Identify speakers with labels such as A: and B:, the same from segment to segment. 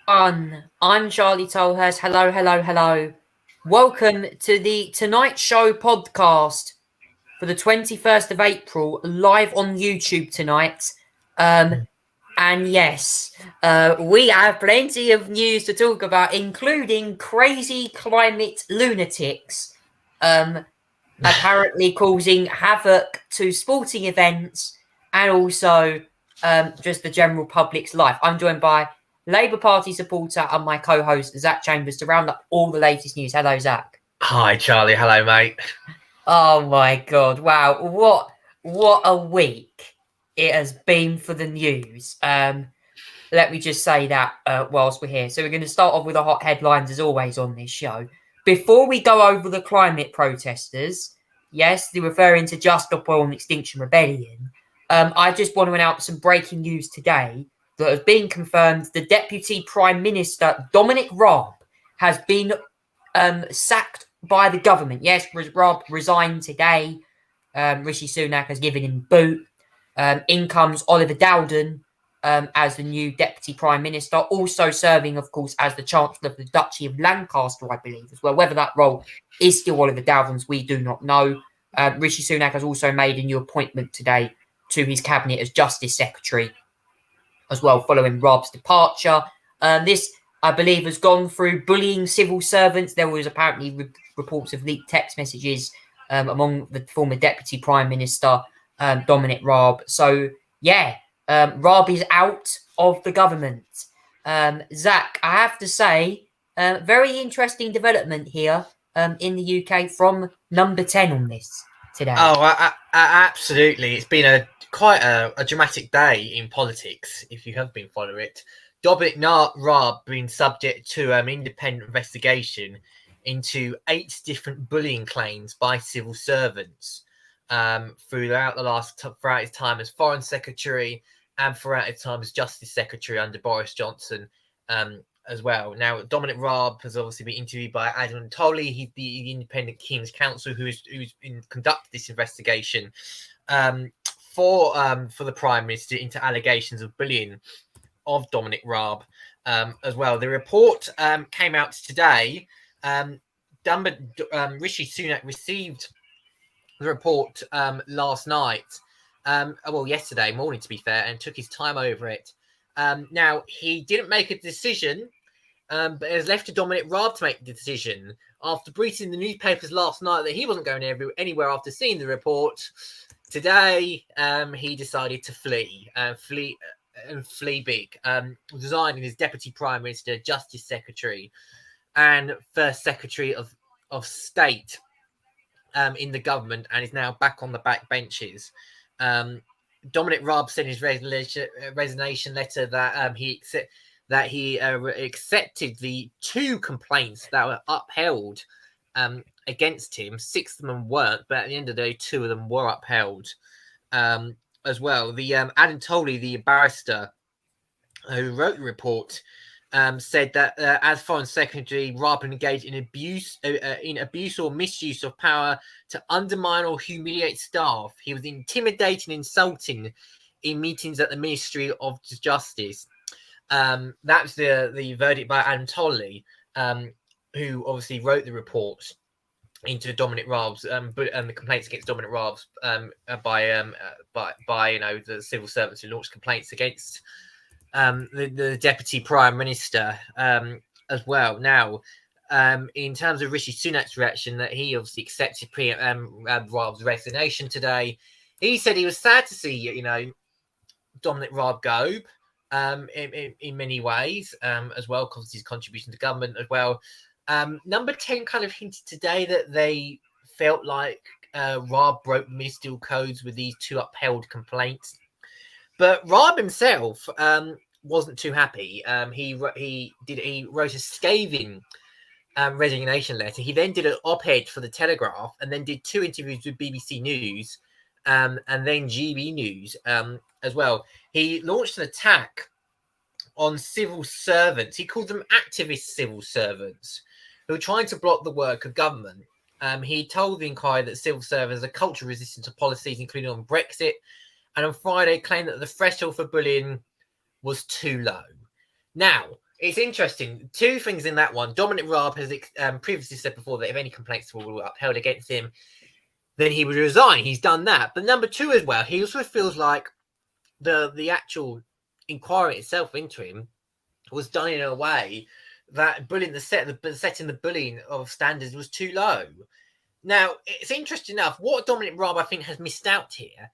A: I'm Charlie Tolhurst. Hello, hello, hello. Welcome to the Tonight Show podcast for the 21st of April, live on YouTube tonight. And yes, we have plenty of news to talk about, including crazy climate lunatics, apparently causing havoc to sporting events and also just the general public's life. I'm joined by Labour Party supporter and my co-host Zach Chambers to round up all the latest news. Hello, Zach.
B: Hi, Charlie. Hello, mate.
A: Oh my God! Wow, what a week it has been for the news. Let me just say that whilst we're here. So we're going to start off with the hot headlines as always on this show. Before we go over the climate protesters, yes, they're referring to Just Stop Oil and Extinction Rebellion. I just want to announce some breaking news today that has been confirmed. The Deputy Prime Minister, Dominic Raab, has been sacked by the government. Yes, Raab resigned today. Rishi Sunak has given him boot. In comes Oliver Dowden as the new Deputy Prime Minister, also serving, of course, as the Chancellor of the Duchy of Lancaster, I believe, as well. Whether that role is still Oliver Dowden's, we do not know. Rishi Sunak has also made a new appointment today to his cabinet as Justice Secretary, as well, following Raab's departure. This, I believe, has gone through bullying civil servants. There was apparently reports of leaked text messages among the former Deputy Prime Minister, Dominic Raab. So, yeah, Raab is out of the government. Zach, I have to say, very interesting development here in the UK from number 10 on this today.
B: Absolutely. It's been quite a dramatic day in politics, if you have been following it. Dominic Raab being subject to independent investigation into 8 different bullying claims by civil servants throughout his time as Foreign Secretary and throughout his time as Justice Secretary under Boris Johnson as well. Now, Dominic Raab has obviously been interviewed by Adam Tolley. He's the independent King's Counsel who's conducted this investigation for the Prime Minister into allegations of bullying of Dominic Raab as well. The report came out today. Rishi Sunak received the report last night. Yesterday morning, to be fair, and took his time over it. Now, he didn't make a decision, but it has left to Dominic Raab to make the decision. After briefing the newspapers last night that he wasn't going anywhere after seeing the report, today he decided to flee big, resigning as Deputy Prime Minister, Justice Secretary, and First Secretary of State in the government, and is now back on the back benches. Dominic Raab sent his resignation letter that he accepted the 2 complaints that were upheld against him. 6 of them weren't, but at the end of the day, 2 of them were upheld as well. The Adam Tolley, the barrister who wrote the report, said that as Foreign Secretary, Raab engaged in abuse or misuse of power to undermine or humiliate staff. He was intimidating and insulting in meetings at the Ministry of Justice. That's the verdict by Adam Tolley, who obviously wrote the report into Dominic Raab's the complaints against Dominic Raab's by the civil servants who launched complaints against the Deputy Prime Minister as well. Now, in terms of Rishi Sunak's reaction, that he obviously accepted Raab's resignation today, he said he was sad to see Dominic Raab go in many ways as well, because of his contribution to government as well. Number 10 kind of hinted today that they felt like Raab broke ministerial codes with these 2 upheld complaints. But Raab himself wasn't too happy. He wrote a scathing resignation letter. He then did an op-ed for the Telegraph, and then did 2 interviews with BBC News, and then GB News as well. He launched an attack on civil servants. He called them activist civil servants who are trying to block the work of government. He told the Inquirer that civil servants are culturally resistant to policies, including on Brexit, and on Friday claimed that the threshold for bullying was too low. Now, It's interesting. Two things in that one. Dominic Raab has previously said before that if any complaints were upheld against him, then he would resign. He's done that. But number two as well, he also feels like the actual inquiry itself into him was done in a way that setting the bullying of standards was too low. Now, it's interesting enough, what Dominic Raab, I think, has missed out here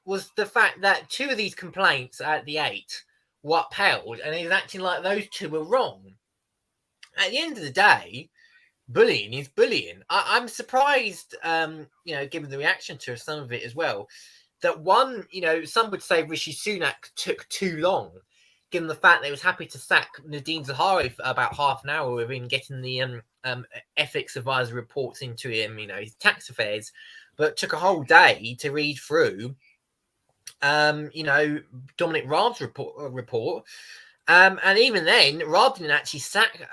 B: was the fact that two of these complaints at the 8 were upheld, and he's acting like those two were wrong. At the end of the day, bullying is bullying. I'm surprised, given the reaction to some of it as well, that one, some would say Rishi Sunak took too long, given the fact that he was happy to sack Nadine Zahawi for about half an hour within getting the ethics advisor reports into him, his tax affairs, but took a whole day to read through, Dominic Raab's report. And even then, Raab didn't actually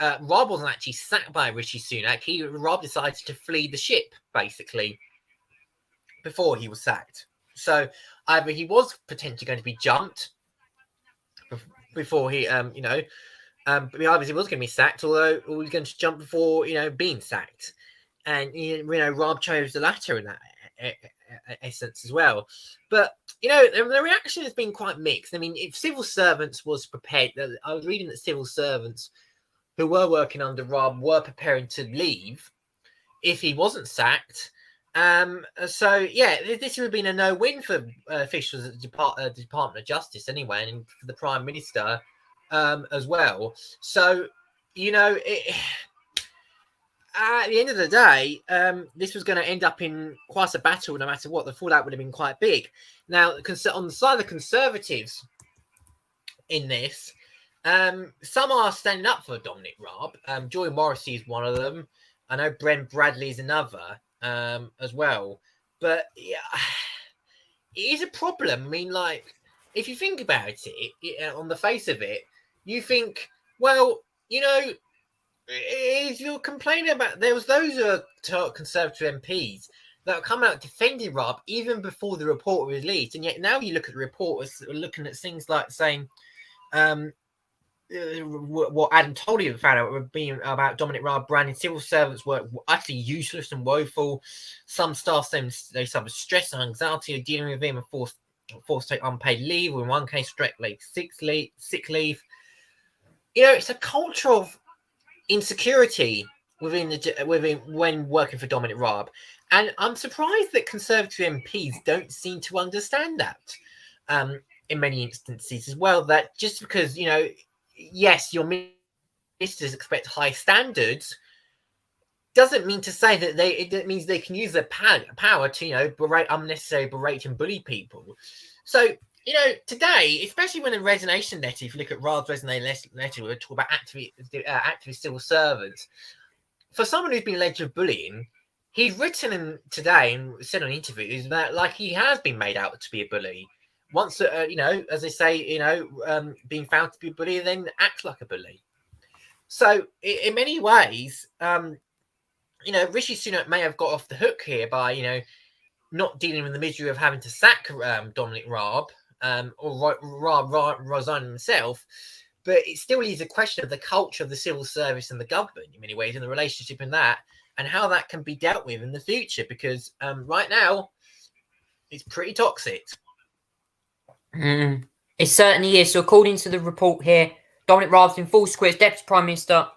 B: Raab wasn't actually sacked by Rishi Sunak. Raab decided to flee the ship, basically, before he was sacked. So either he was potentially going to be jumped before he, either he was going to be sacked, or he was going to jump before, being sacked. And, Raab chose the latter in that essence as well. But, the reaction has been quite mixed. I mean, if civil servants was prepared, I was reading that civil servants who were working under Raab were preparing to leave if he wasn't sacked. So, yeah, this would have been a no-win for officials at the Department of Justice anyway, and for the Prime Minister as well. So, at the end of the day, this was going to end up in quite a battle no matter what. The fallout would have been quite big. Now, on the side of the Conservatives in this, some are standing up for Dominic Raab. Joy Morrissey is one of them. I know Bren Bradley is another as well. But yeah, it is a problem. I mean, if you think about it, on the face of it, you think, well, if you're complaining about, there was those Conservative MPs that come out defending Raab even before the report was released, and yet now you look at the report, looking at things like saying what Adam Tolley found out being about Dominic Raab branding civil servants were utterly useless and woeful. Some staff saying they suffered stress and anxiety of dealing with him and forced to take unpaid leave, or in one case, direct sick leave. It's a culture of insecurity within when working for Dominic Raab, and I'm surprised that Conservative MPs don't seem to understand that in many instances as well. That just because yes, your ministers expect high standards, doesn't mean to say that it means they can use their power to berate and bully people. So today, especially when in resignation letter, if you look at Raab's resignation letter, we talk about activist civil servants. For someone who's been alleged of bullying, he's written today and said on interviews that he has been made out to be a bully. Once, as they say, being found to be a bully, then acts like a bully. So in many ways, Rishi Sunak may have got off the hook here by, not dealing with the misery of having to sack Dominic Raab. Or resigning himself, but it still leaves a question of the culture of the civil service and the government in many ways, and the relationship in that, and how that can be dealt with in the future, because right now it's pretty toxic.
A: It certainly is. So according to the report here, Dominic Raab's in full square as Deputy Prime Minister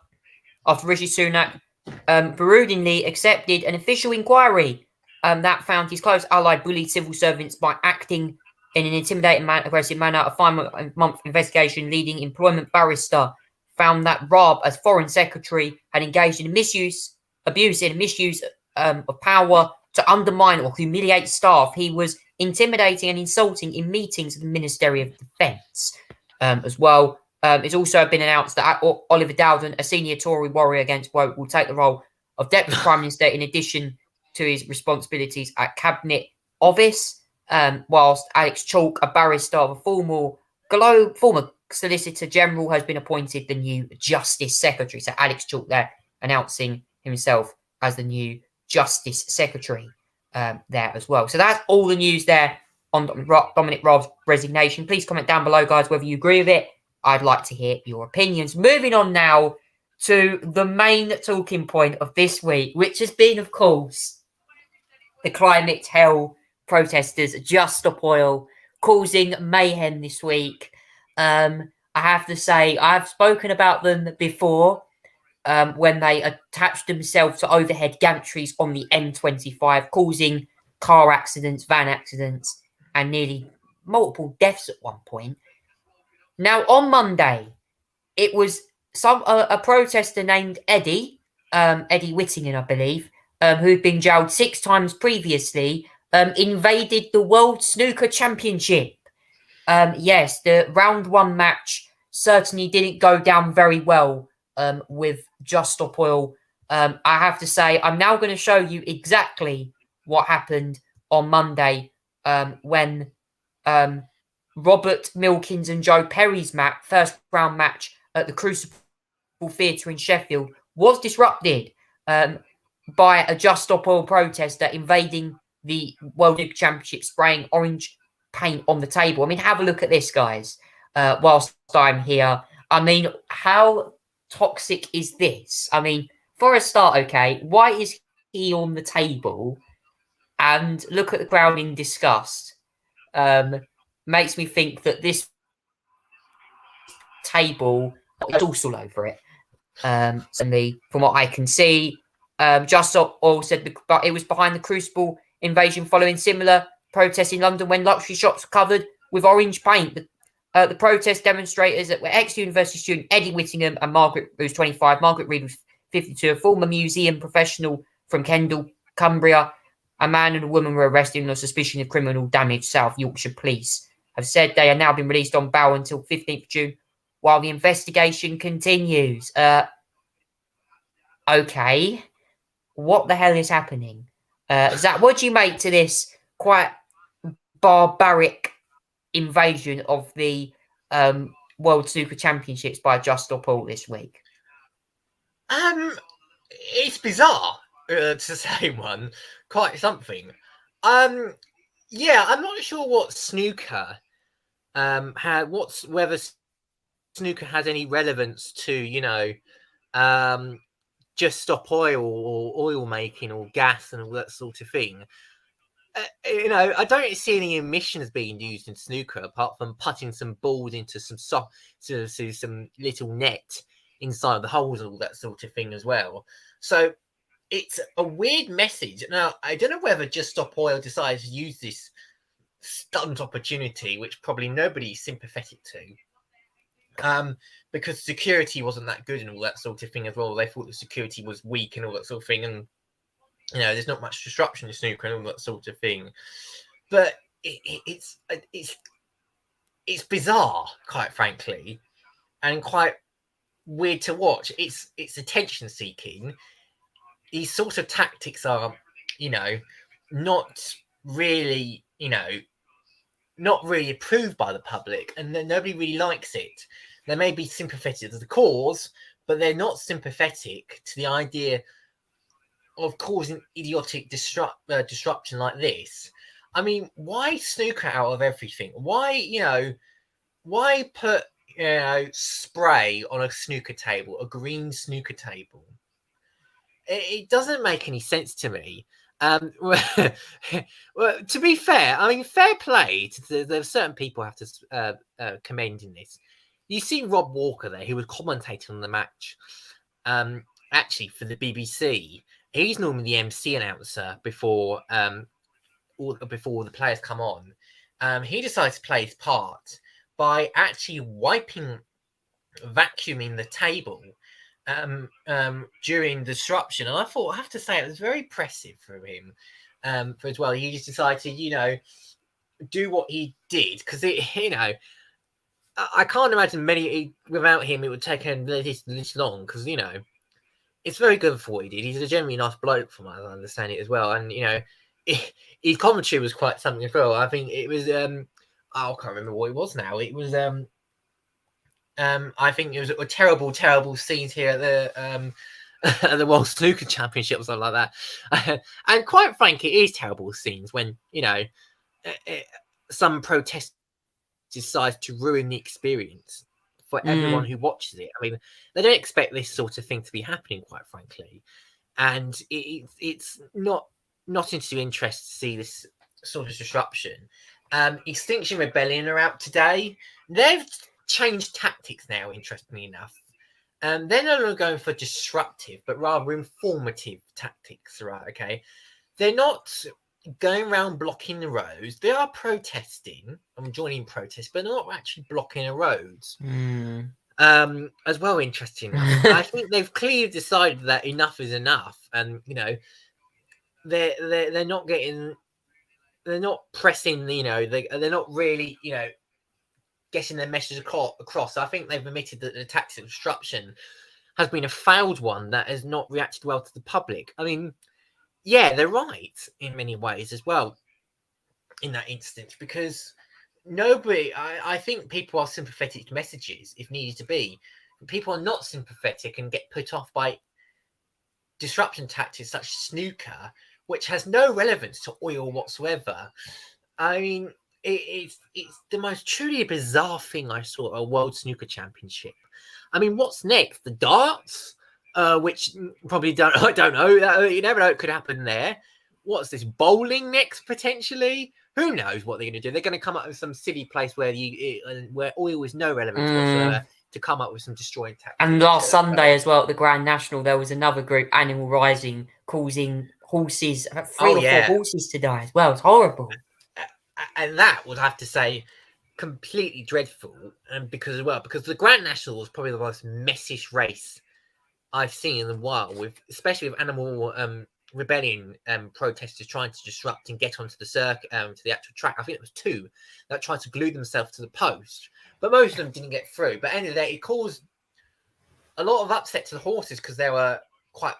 A: after Rishi Sunak broodingly accepted an official inquiry that found his close ally bullied civil servants by acting in an intimidating, aggressive manner. A 5-month investigation leading employment barrister found that Raab, as Foreign Secretary, had engaged in misuse of power to undermine or humiliate staff. He was intimidating and insulting in meetings of the Ministry of Defence as well. It's also been announced that Oliver Dowden, a senior Tory warrior against woke, will take the role of Deputy Prime Minister in addition to his responsibilities at Cabinet Office. Whilst Alex Chalk, a barrister of a former Solicitor General, has been appointed the new Justice Secretary. So Alex Chalk there announcing himself as the new Justice Secretary there as well. So that's all the news there on Dominic Raab's resignation. Please comment down below, guys, whether you agree with it I'd like to hear your opinions. Moving on now to the main talking point of this week, which has been, of course, the climate hell protesters, Just Stop Oil, causing mayhem this week. I have to say, I've spoken about them before when they attached themselves to overhead gantries on the M25, causing car accidents, van accidents, and nearly multiple deaths at one point. Now, on Monday, it was a protester named Eddie, Eddie Whittingham, I believe, who'd been jailed 6 times previously, invaded the World Snooker Championship. Yes, the round 1 match certainly didn't go down very well with Just Stop Oil. I have to say, I'm now going to show you exactly what happened on Monday when Robert Milkins and Joe Perry's first round match at the Crucible Theatre in Sheffield was disrupted by a Just Stop Oil protester invading the World Snooker Championship, spraying orange paint on the table. I mean, have a look at this, guys, whilst I'm here. I mean, how toxic is this? I mean, for a start, okay, why is he on the table? And look at the crowd in disgust. Makes me think that this table is also all over it. Certainly, from what I can see, Just Stop Oil said but it was behind the Crucible invasion following similar protests in London when luxury shops were covered with orange paint. The protest demonstrators that were ex-university student Eddie Whittingham and Margaret, who's 25, Margaret Reed was 52, a former museum professional from Kendal, Cumbria. A man and a woman were arrested on suspicion of criminal damage. South Yorkshire Police have said they are now been released on bail until 15th June while the investigation continues. Okay, what the hell is happening? Zach, what do you make to this quite barbaric invasion of the World Snooker Championships by Just Stop Oil this week?
B: It's bizarre, to say one. Quite something. Yeah, I'm not sure what snooker whether snooker has any relevance to, you know, Just Stop Oil or oil making or gas and all that sort of thing. You know, I don't see any emissions being used in snooker apart from putting some balls into some little net inside the holes and all that sort of thing as well. So it's a weird message. Now, I don't know whether Just Stop Oil decides to use this stunt opportunity, which probably nobody's sympathetic to, because security wasn't that good and all that sort of thing as well. They thought the security was weak and all that sort of thing, and you know, there's not much disruption in snooker and all that sort of thing. But it's bizarre, quite frankly, and quite weird to watch. It's attention seeking. These sorts of tactics are, you know, not really approved by the public, and then nobody really likes it. They may be sympathetic to the cause, but they're not sympathetic to the idea of causing idiotic disruption like this. I mean, why snooker out of everything? Why put, spray on a snooker table, a green snooker table? It doesn't make any sense to me. Well, to be fair, I mean, fair play. There are certain people I have to commend in this. You see Rob Walker there, who was commentating on the match, actually for the BBC. He's normally the MC announcer before the players come on. He decided to play his part by actually vacuuming the table during disruption, and I have to say, it was very impressive for him. For as well, he just decided to, do what he did, because I can't imagine without him it would take him this long, because it's very good for what he did. He's a genuinely nice bloke, from what I understand it as well, and his commentary was quite something as well. I think it was I can't remember what it was now. It was I think it was a terrible scenes here at the at the World Snooker Championship or something like that. And quite frankly, it is terrible scenes when some protest decides to ruin the experience for everyone who watches it. I mean, they don't expect this sort of thing to be happening, quite frankly, and it's not into interest to see this sort of disruption. Extinction Rebellion are out today. They've changed tactics now, interestingly enough. They're no longer going for disruptive, but rather informative tactics, right? Okay. They're not going around blocking the roads. They are protesting and joining protests, but they're not actually blocking the roads. As well, interesting enough. I think they've clearly decided that enough is enough, and they're not getting, they're not pressing, they're not really, getting their message across. I think they've admitted that the tactic of disruption has been a failed one that has not reacted well to the public. I mean, yeah, they're right in many ways as well in that instance, because nobody, I think people are sympathetic to messages if needed to be. People are not sympathetic and get put off by disruption tactics such as snooker, which has no relevance to oil whatsoever. I mean, it's the most truly bizarre thing I saw at a World Snooker Championship. I mean, what's next? The darts, which probably I don't know. You never know; it could happen there. What's this? Bowling next potentially? Who knows what they're going to do? They're going to come up with some silly place where where oil is no relevance whatsoever to come up with some destroying tactics.
A: And last Sunday as well at the Grand National, there was another group, Animal Rising, causing horses, 3 or 4 horses to die as well. It's horrible.
B: And that would have to say completely dreadful, and because the Grand National was probably the most messiest race I've seen in a while, especially with Animal Rebellion protesters trying to disrupt and get onto the circuit, to the actual track. I think it was 2 that tried to glue themselves to the post, but most of them didn't get through. But at the end of the day, it caused a lot of upset to the horses because they were quite,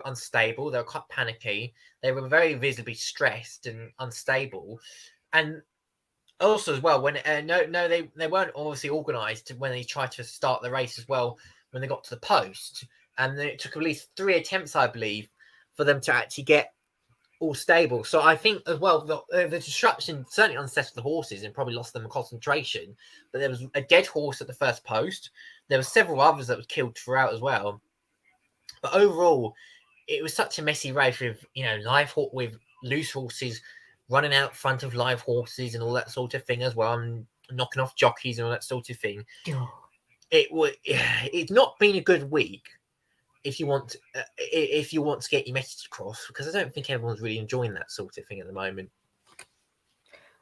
B: unstable. They were quite panicky. They were very visibly stressed and unstable. And also as well, when they weren't obviously organised when they tried to start the race as well when they got to the post, and it took at least 3 attempts, I believe, for them to actually get all stable. So I think as well the disruption certainly unsettled the horses and probably lost them concentration. But there was a dead horse at the first post. There were several others that were killed throughout as well. But overall, it was such a messy race with with loose horses running out front of live horses and all that sort of thing as well, and knocking off jockeys and all that sort of thing. It's not been a good week if you want to get your message across, because I don't think everyone's really enjoying that sort of thing at the moment.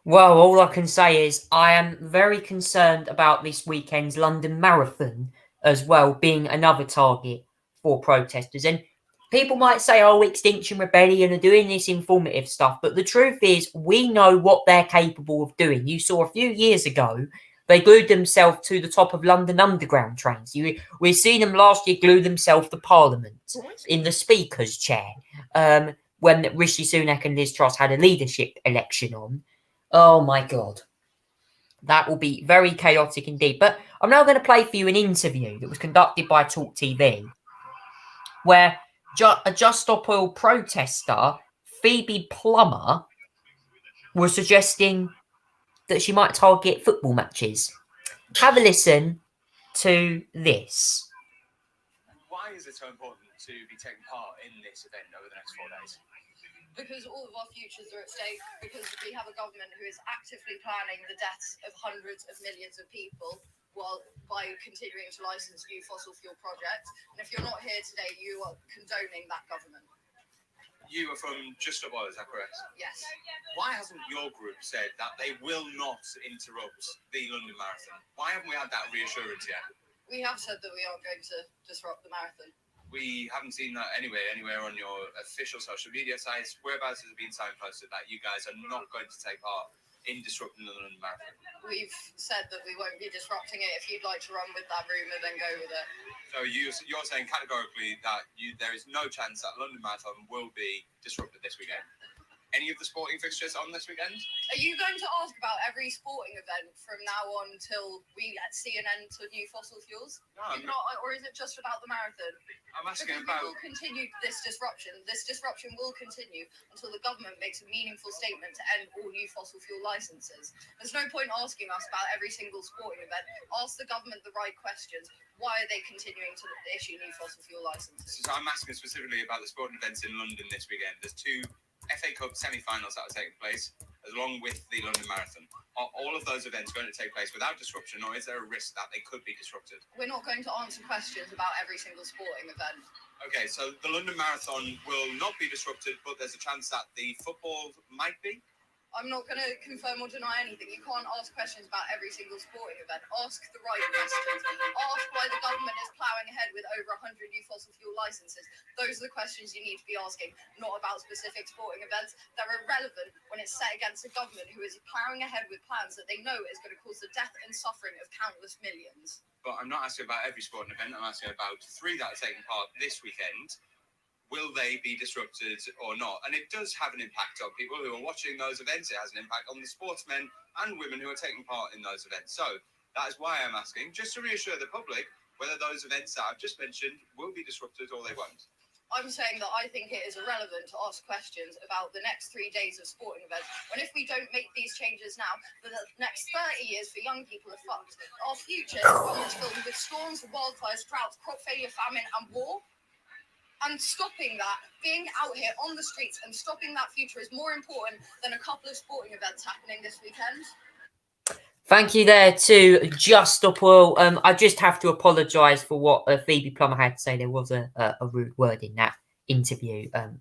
A: Well, all I can say is I am very concerned about this weekend's London Marathon as well being another target for protesters. And people might say, Extinction Rebellion are doing this informative stuff. But the truth is, we know what they're capable of doing. You saw a few years ago, they glued themselves to the top of London Underground trains. We've seen them last year glue themselves to Parliament in the Speaker's chair when Rishi Sunak and Liz Truss had a leadership election on. Oh, my God. That will be very chaotic indeed. But I'm now going to play for you an interview that was conducted by Talk TV, where a Just Stop Oil protester, Phoebe Plummer, was suggesting that she might target football matches. Have a listen to this.
C: Why is it so important to be taking part in this event over the next 4 days?
D: Because all of our futures are at stake, because we have a government who is actively planning the deaths of hundreds of millions of people by continuing to license new fossil fuel projects. And if you're not here today, you are condoning that government.
C: You are from Just Stop Oil, is that correct?
D: Yes.
C: Why hasn't your group said that they will not interrupt the London Marathon? Why haven't we had that reassurance yet?
D: We have said that we aren't going to disrupt the marathon.
C: We haven't seen that anywhere on your official social media sites. Whereabouts has it been signposted that you guys are not going to take part in disrupting the London Marathon?
D: We've said that we won't be disrupting it. If you'd like to run with that rumour, then go with it.
C: So you're saying categorically that there is no chance that London Marathon will be disrupted this weekend? any of the sporting fixtures on this weekend?
D: Are you going to ask about every sporting event from now on till we see an end to new fossil fuels?
C: No,
D: If not, or is it just about the marathon?
C: I'm asking
D: Because we
C: about.
D: will continue this disruption. This disruption will continue until the government makes a meaningful statement to end all new fossil fuel licenses. There's no point asking us about every single sporting event. Ask the government the right questions. Why are they continuing to issue new fossil fuel licenses?
C: So I'm asking specifically about the sporting events in London this weekend. There's 2 FA Cup semi-finals that are taking place, along with the London Marathon. Are all of those events going to take place without disruption, or is there a risk that they could be disrupted?
D: We're not going to answer questions about every single sporting event.
C: Okay, so the London Marathon will not be disrupted, but there's a chance that the football might be.
D: I'm not going to confirm or deny anything. You can't ask questions about every single sporting event. Ask the right questions. Ask why the government is ploughing ahead with over 100 new fossil fuel licenses. Those are the questions you need to be asking, not about specific sporting events. They're irrelevant when it's set against a government who is ploughing ahead with plans that they know is going to cause the death and suffering of countless millions.
C: But I'm not asking about every sporting event. I'm asking about 3 that are taking part this weekend. Will they be disrupted or not? And it does have an impact on people who are watching those events. It has an impact on the sportsmen and women who are taking part in those events. So that is why I'm asking, just to reassure the public, whether those events that I've just mentioned will be disrupted or they won't.
D: I'm saying that I think it is irrelevant to ask questions about the next 3 days of sporting events, when if we don't make these changes now, for the next 30 years for young people are fucked. Our future is filled with storms, wildfires, droughts, crop failure, famine and war. And stopping that, being out here on the streets and stopping that future is more important than a couple of sporting events happening this weekend.
A: Thank you there to Just Stop Oil. I just have to apologise for what Phoebe Plummer had to say. There was a rude word in that interview. I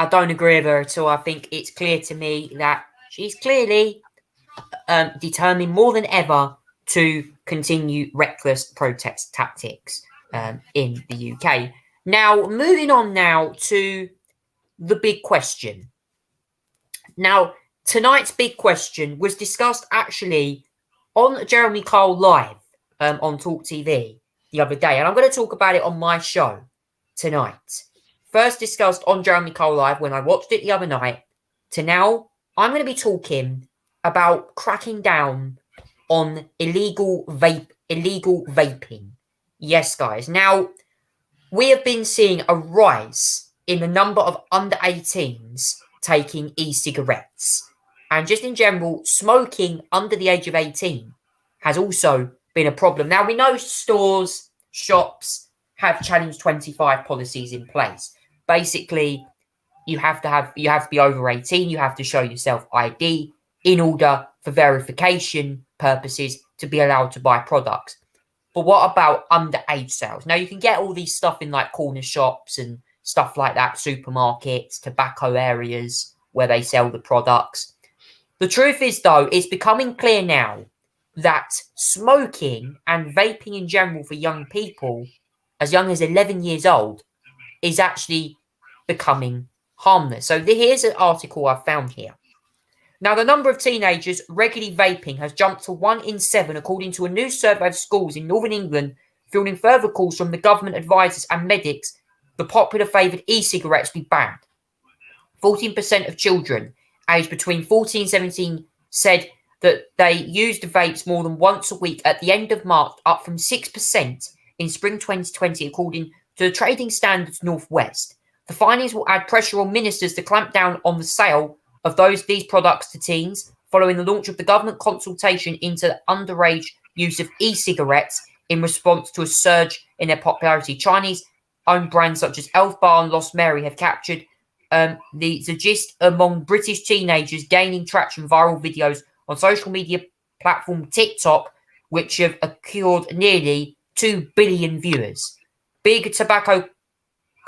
A: don't agree with her at all. I think it's clear to me that she's clearly determined more than ever to continue reckless protest tactics in the UK. Now, moving on now to the big question. Now, tonight's big question was discussed actually on Jeremy Kyle Live on Talk TV the other day. And I'm going to talk about it on my show tonight. First discussed on Jeremy Kyle Live when I watched it the other night, to now I'm going to be talking about cracking down on illegal vaping. Yes, guys. Now, we have been seeing a rise in the number of under 18s taking e-cigarettes. And just in general, smoking under the age of 18 has also been a problem. Now, we know stores, shops have Challenge 25 policies in place. Basically, you have to be over 18, you have to show yourself ID in order for verification purposes to be allowed to buy products. But what about underage sales? Now, you can get all these stuff in like corner shops and stuff like that, supermarkets, tobacco areas where they sell the products. The truth is, though, it's becoming clear now that smoking and vaping in general for young people as young as 11 years old is actually becoming harmless. So here's an article I found here. Now, the number of teenagers regularly vaping has jumped to 1 in 7, according to a new survey of schools in Northern England, fielding further calls from the government advisors and medics the popular favoured e-cigarettes be banned. 14% of children aged between 14 and 17 said that they used vapes more than once a week at the end of March, up from 6% in spring 2020, according to the Trading Standards Northwest. The findings will add pressure on ministers to clamp down on the sale of these products to teens, following the launch of the government consultation into the underage use of e-cigarettes in response to a surge in their popularity. Chinese-owned brands such as Elf Bar and Lost Mary have captured the gist among British teenagers, gaining traction. Viral videos on social media platform TikTok, which have accrued nearly 2 billion viewers. Big tobacco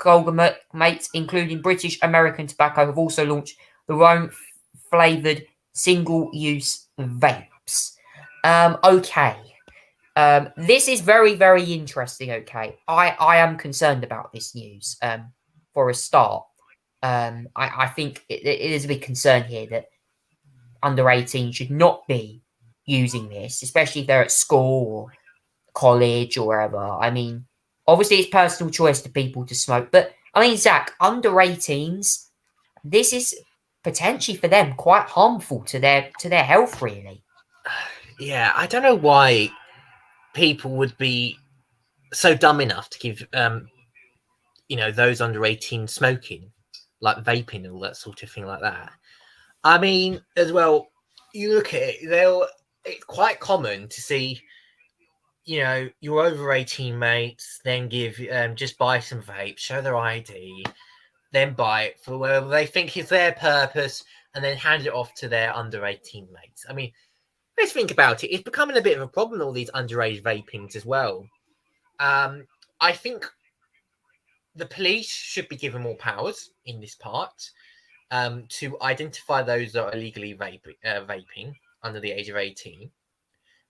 A: conglomerates, including British American Tobacco, have also launched their own flavoured single-use vapes. This is very, very interesting, okay? I am concerned about this news, for a start. I think it is a big concern here that under 18 should not be using this, especially if they're at school or college or wherever. I mean, obviously it's personal choice to people to smoke, but I mean, Zach, under 18s, this is potentially for them quite harmful to their health, really.
B: Yeah, I don't know why people would be so dumb enough to give those under 18 smoking, like vaping and all that sort of thing like that. I mean, as well, you look at it, it's quite common to see, your over 18 mates then just buy some vape, show their ID, then buy it for whatever they think is their purpose, and then hand it off to their under 18 mates. I mean, let's think about it. It's becoming a bit of a problem, all these underage vapings as well. I think the police should be given more powers in this part to identify those that are illegally vaping under the age of 18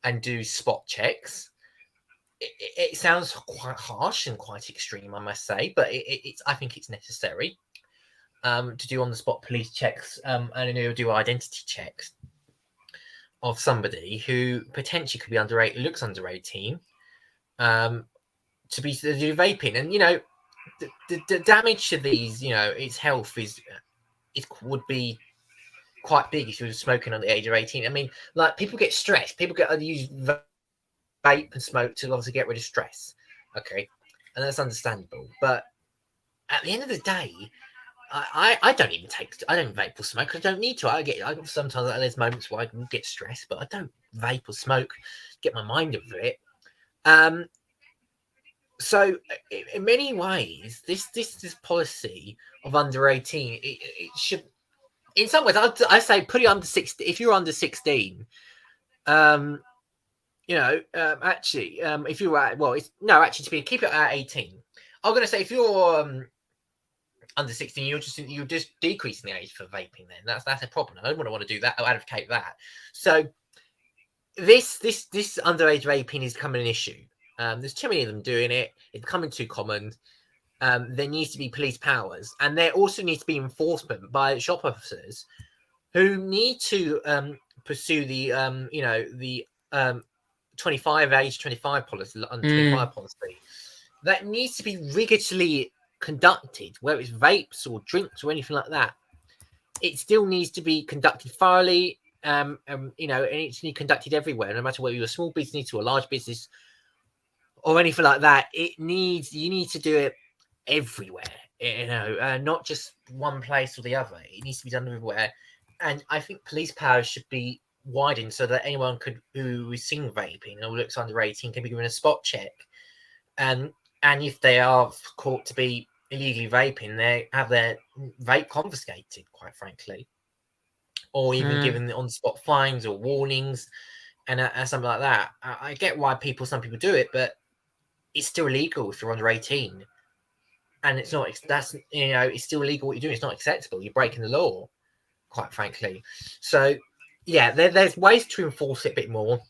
B: and do spot checks. It sounds quite harsh and quite extreme, I must say, but I think it's necessary to do on-the-spot police checks and do identity checks of somebody who potentially could be looks under 18 to do vaping. And the damage to these, its health would be quite big if you were smoking on the age of 18. I mean, like, people get stressed. People use vape and smoke to obviously get rid of stress. Okay, and that's understandable. But at the end of the day, I don't vape or smoke. I don't need to. Sometimes there's moments where I can get stressed, but I don't vape or smoke. Get my mind off it. So in many ways, this policy of under 18, it should, in some ways, I say put it under 16. If you're under 16, if you're keep it at 18. I'm going to say if you're under 16, you're just decreasing the age for vaping. Then that's a problem. I don't want to do that. I'll advocate that. So this underage vaping is becoming an issue. There's too many of them doing it. It's becoming too common. There needs to be police powers, and there also needs to be enforcement by shop officers who need to pursue the 25 policy, under 25 policy. That needs to be rigorously conducted, whether it's vapes or drinks or anything like that. It still needs to be conducted thoroughly, and it needs to be conducted everywhere, no matter whether you're a small business or a large business or anything like that. You need to do it everywhere, not just one place or the other. It needs to be done everywhere. And I think police powers should be widened so that anyone who is seen vaping or looks under 18 can be given a spot check. And if they are caught to be illegally vaping, they have their vape confiscated, quite frankly, or even given on-the-spot fines or warnings and something like that. I get why some people do it, but it's still illegal if you're under 18, and it's not. It's still illegal what you're doing. It's not acceptable. You're breaking the law, quite frankly. So, yeah, there's ways to enforce it a bit more,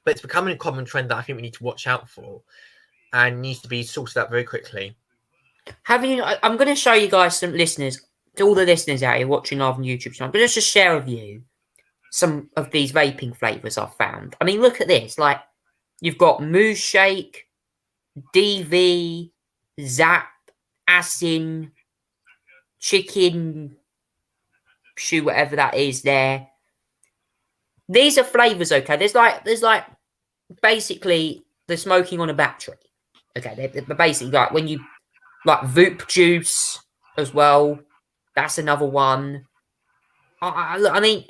B: but it's becoming a common trend that I think we need to watch out for, and needs to be sorted out very quickly.
A: I'm going to show you guys, some listeners, to all the listeners out here watching live on YouTube channel. I'm going to just share with you some of these vaping flavors I've found. I mean, look at this. Like, you've got Moose Shake, DV, Zap, Asin, Chicken, Shoe, whatever that is there. These are flavors, okay? There's like basically the smoking on a battery. Okay, they're basically like when you like Voop Juice as well. That's another one. I mean,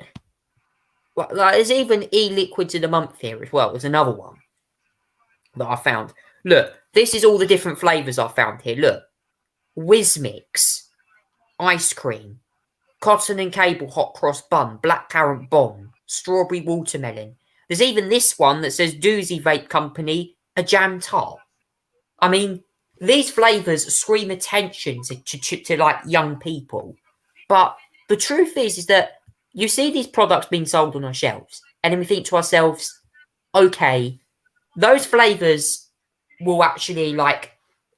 A: like there's even e-liquids of the month here as well. There's another one that I found. Look, this is all the different flavors I found here. Look, Whiz Mix, ice cream, cotton and cable hot cross bun, black currant bomb, strawberry watermelon. There's even this one that says Doozy Vape Company, a jam tart. I mean, these flavors scream attention to like young people. But the truth is that you see these products being sold on our shelves, and then we think to ourselves, okay, those flavors will actually like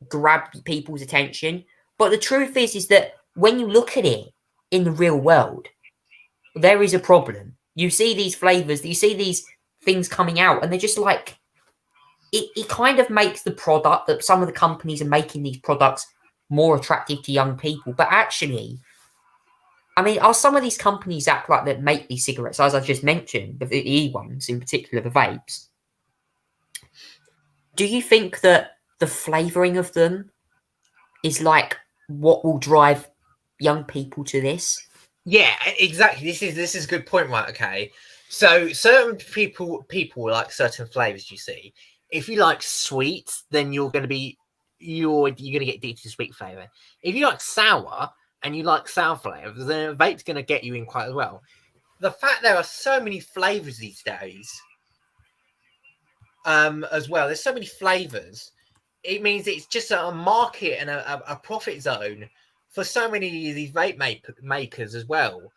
A: grab people's attention. But the truth is that when you look at it in the real world, there is a problem. You see these flavors, you see these things coming out, and they're just like, it kind of makes the product that some of the companies are making these products more attractive to young people. But actually, I mean, are some of these companies act like that make these cigarettes, as I just mentioned, the E ones in particular, the vapes? Do you think that the flavouring of them is like what will drive young people to this?
B: Yeah, exactly. This is a good point, right? Okay, so certain people like certain flavors. You see, if you like sweet, then you're going to get addicted to sweet flavor. If you like sour and you like sour flavors, then a vape's going to get you in quite as well. The fact there are so many flavors these days, as well. There's so many flavors. It means it's just a market and a profit zone for so many of these vape makers as well.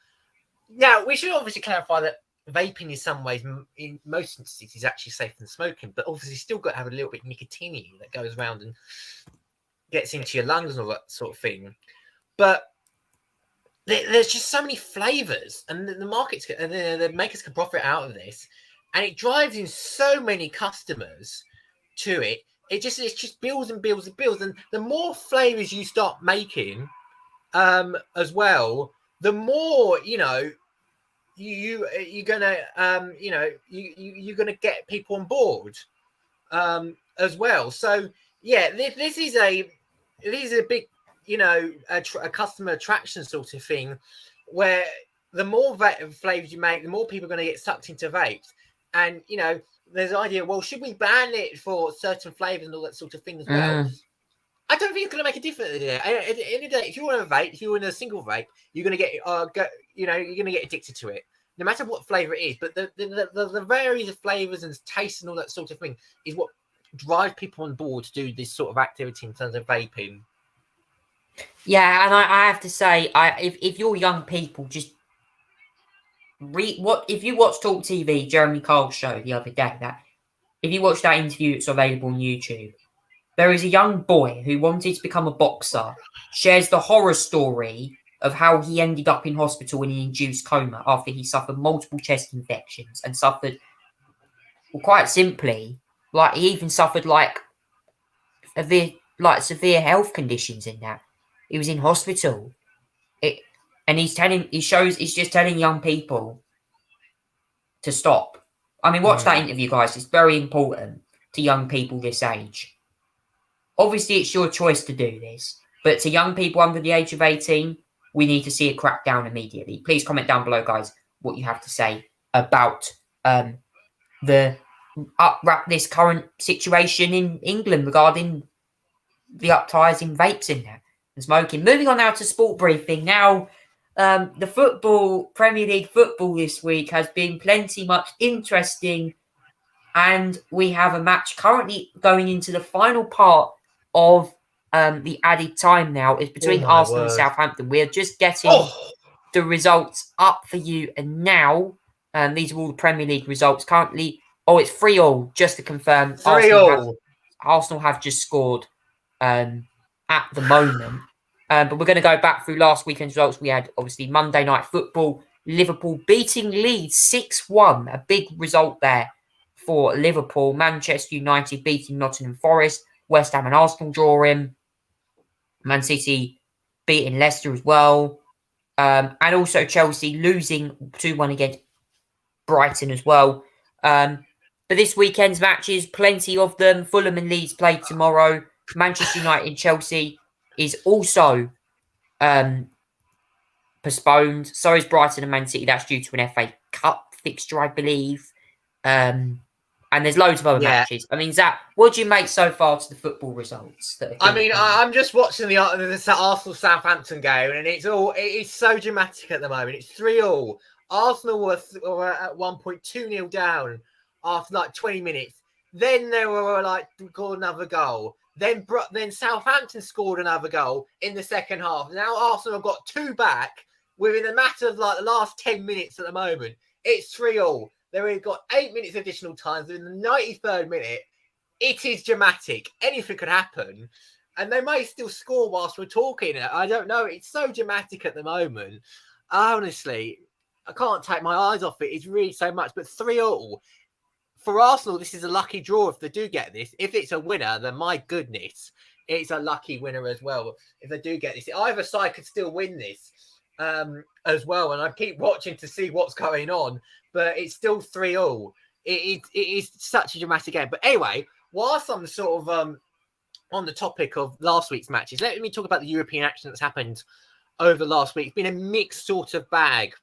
B: Now, we should obviously clarify that vaping in some ways, in most instances, is actually safer than smoking, but obviously still got to have a little bit of nicotine that goes around and gets into your lungs and all that sort of thing. But there's just so many flavors, and the markets and the makers can profit out of this, and it drives in so many customers to it. It just builds and builds and builds, and the more flavors you start making, as well, the more you're gonna you're gonna get people on board, as well. So yeah, this is a big a customer attraction sort of thing, where the more flavors you make, the more people are going to get sucked into vapes. And there's the idea, well, should we ban it for certain flavors and all that sort of thing as well? I don't think it's going to make a difference at the end of the day. If you want a vape, if you want a single vape, you're going to get you're going to get addicted to it, no matter what flavor it is. But the various flavors and tastes and all that sort of thing is what drives people on board to do this sort of activity in terms of vaping.
A: Yeah, and I have to say, if you're young people, just if you watch Talk TV, Jeremy Kyle's show the other day, if you watch that interview, it's available on YouTube. There is a young boy who wanted to become a boxer, shares the horror story of how he ended up in hospital in an induced coma after he suffered multiple chest infections and suffered, well, quite simply, like he even suffered severe health conditions in that. He was in hospital. And he's just telling young people to stop. I mean, watch that interview, guys. It's very important to young people this age. Obviously, it's your choice to do this. But to young people under the age of 18, we need to see a crackdown immediately. Please comment down below, guys, what you have to say about this current situation in England regarding the uprising vapes in there and smoking. Moving on now to sport briefing. Now, the Premier League football this week has been plenty much interesting, and we have a match currently going into the final part of the added time now. Is between Arsenal and Southampton. We are just getting the results up for you, and now these are all the Premier League results currently. Oh, it's 3-3, just to confirm.
B: 3-3.
A: Arsenal have just scored at the moment. But we're going to go back through last weekend's results. We had, obviously, Monday Night Football. Liverpool beating Leeds 6-1. A big result there for Liverpool. Manchester United beating Nottingham Forest. West Ham and Arsenal drawing. Man City beating Leicester as well. And also Chelsea losing 2-1 against Brighton as well. But this weekend's matches, plenty of them. Fulham and Leeds play tomorrow. Manchester United and Chelsea is also postponed. So is Brighton and Man City. That's due to an FA Cup fixture, I believe. And there's loads of other matches. I mean, Zach, what do you make so far to the football results?
B: I'm just watching the Arsenal-Southampton game, and it's so dramatic at the moment. It's 3-3. Arsenal were at 1.2-0 down after like 20 minutes. Then they were scored another goal. Then Southampton scored another goal in the second half. Now Arsenal have got 2 back within a matter of the last 10 minutes at the moment. It's 3-3. They've got 8 minutes additional time. So in the 93rd minute, it is dramatic. Anything could happen. And they may still score whilst we're talking. I don't know. It's so dramatic at the moment. Honestly, I can't take my eyes off it. It's really so much. But 3-3. For Arsenal, this is a lucky draw if they do get this. If it's a winner, then my goodness, it's a lucky winner as well. If they do get this, either side could still win this as well. And I keep watching to see what's going on, but it's still 3-3. It is such a dramatic game. But anyway, whilst I'm sort of on the topic of last week's matches, let me talk about the European action that's happened over last week. It's been a mixed sort of bag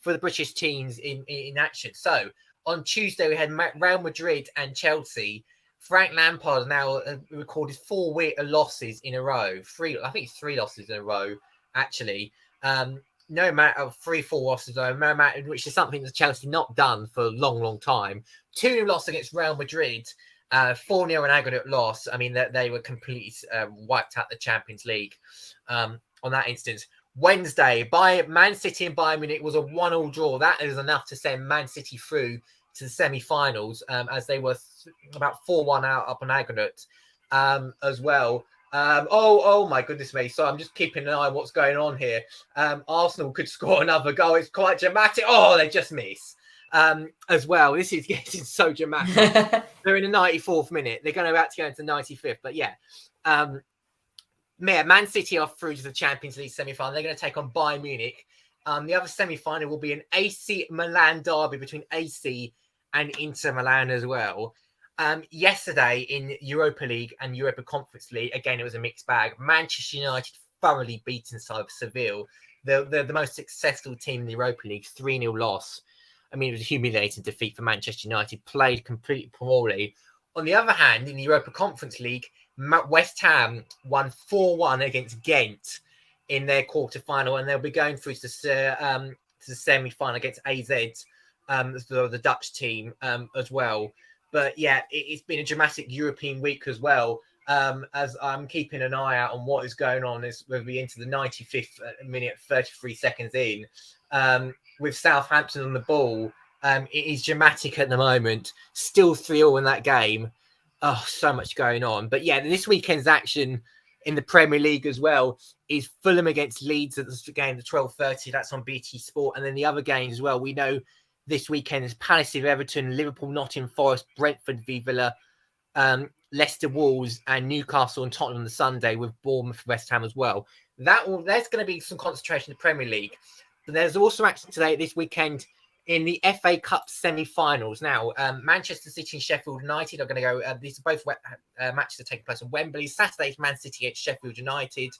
B: for the British teams in action. So on Tuesday, we had Real Madrid and Chelsea. Frank Lampard now recorded 4 losses in a row. I think it's 3 losses in a row, actually. No matter of 3-4 losses, though, no matter, which is something that Chelsea not done for a long, long time. 2-0 loss against Real Madrid. 4-0 an aggregate loss. I mean, they were completely wiped out the Champions League on that instance. Wednesday, Man City and Bayern Munich was a 1-1 draw. That is enough to send Man City through to the semi-finals, as they were about 4-1 out up on aggregate as well. Oh my goodness me. So I'm just keeping an eye on what's going on here. Arsenal could score another goal. It's quite dramatic. Oh, they just miss as well. This is getting so dramatic. They're in the 94th minute. They're going to have to go into the 95th. But yeah, Man City are through to the Champions League semi-final. They're going to take on Bayern Munich. The other semi-final will be an AC Milan derby between AC and Inter Milan as well. Yesterday in Europa League and Europa Conference League, again, it was a mixed bag. Manchester United thoroughly beaten side Seville. They're the most successful team in the Europa League, 3-0 loss. I mean, it was a humiliating defeat for Manchester United, played completely poorly. On the other hand, in the Europa Conference League, West Ham won 4-1 against Ghent in their quarter-final, and they'll be going through to the semi-final against AZ, the Dutch team as well. But yeah, it's been a dramatic European week as well. As I'm keeping an eye out on what is going on as we enter the 95th minute, 33 seconds in, with Southampton on the ball. It is dramatic at the moment. Still 3-3 in that game. Oh, so much going on. But yeah, this weekend's action in the Premier League as well is Fulham against Leeds at the game at 12:30. That's on BT Sport. And then the other games as well, we know this weekend is Palace v Everton, Liverpool, Nottingham Forest, Brentford v Villa, Leicester Wolves, and Newcastle and Tottenham on the Sunday, with Bournemouth, West Ham as well. There's going to be some concentration in the Premier League. But there's also action today this weekend in the FA Cup semi-finals. Now, Manchester City and Sheffield United are going to go. These are both matches that take place on Wembley. Saturday's Man City against Sheffield United.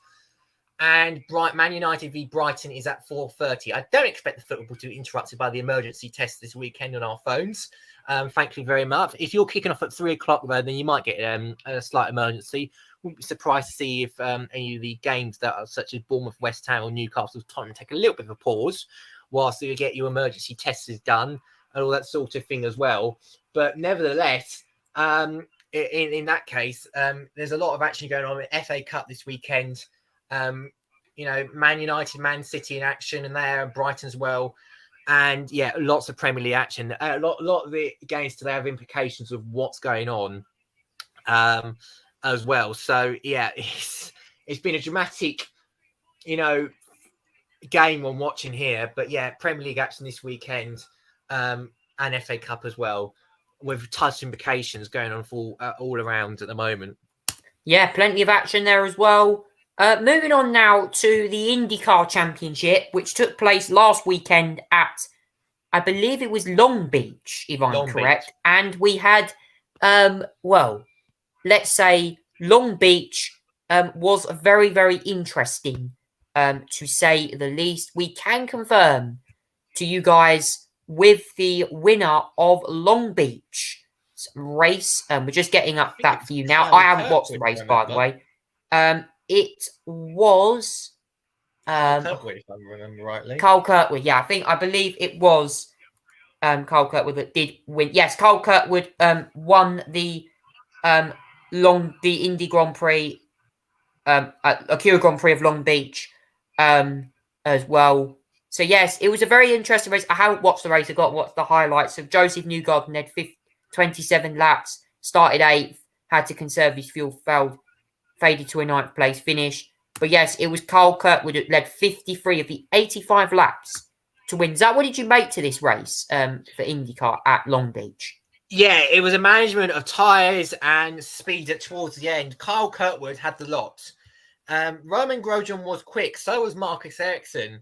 B: And Man United v Brighton is at 4:30. I don't expect the football to be interrupted by the emergency test this weekend on our phones. Thank you very much. If you're kicking off at 3 o'clock, though, then you might get a slight emergency. Wouldn't be surprised to see if any of the games that are such as Bournemouth, West Ham, or Newcastle, Tottenham take a little bit of a pause whilst you get your emergency tests done and all that sort of thing as well. But nevertheless, in that case, there's a lot of action going on in FA Cup this weekend. Man United, Man City in action, and there, Brighton as well. And yeah, lots of Premier League action. A lot of the games today have implications of what's going on as well. So yeah, it's been a dramatic, game I'm watching here. But yeah, Premier League action this weekend, and FA Cup as well, with touch implications going on for all around at the moment.
A: Yeah, plenty of action there as well. Moving on now to the IndyCar Championship, which took place last weekend at, I believe it was Long Beach, if I'm correct. And we had, let's say Long Beach was very, very interesting, to say the least. We can confirm to you guys with the winner of Long Beach race. We're just getting up that for you now. I haven't watched the race, by the way. It was
B: Kirkwood, if I remember rightly.
A: Carl Kirkwood. Yeah, I believe it was Carl Kirkwood that did win. Yes, Carl Kirkwood won the Indy Grand Prix, Acura Grand Prix of Long Beach as well. So yes, it was a very interesting race. I haven't watched the race. I got to watch the highlights of Joseph Newgarden. Had 27 laps, started 8th, had to conserve his fuel, faded to a 9th place finish. But yes, it was Carl Kirkwood that led 53 of the 85 laps to win. Zach, what did you make to this race for IndyCar at Long Beach?
B: Yeah, it was a management of tyres and speed towards the end. Kyle Kirkwood had the lot. Roman Grosjean was quick, so was Marcus Ericsson,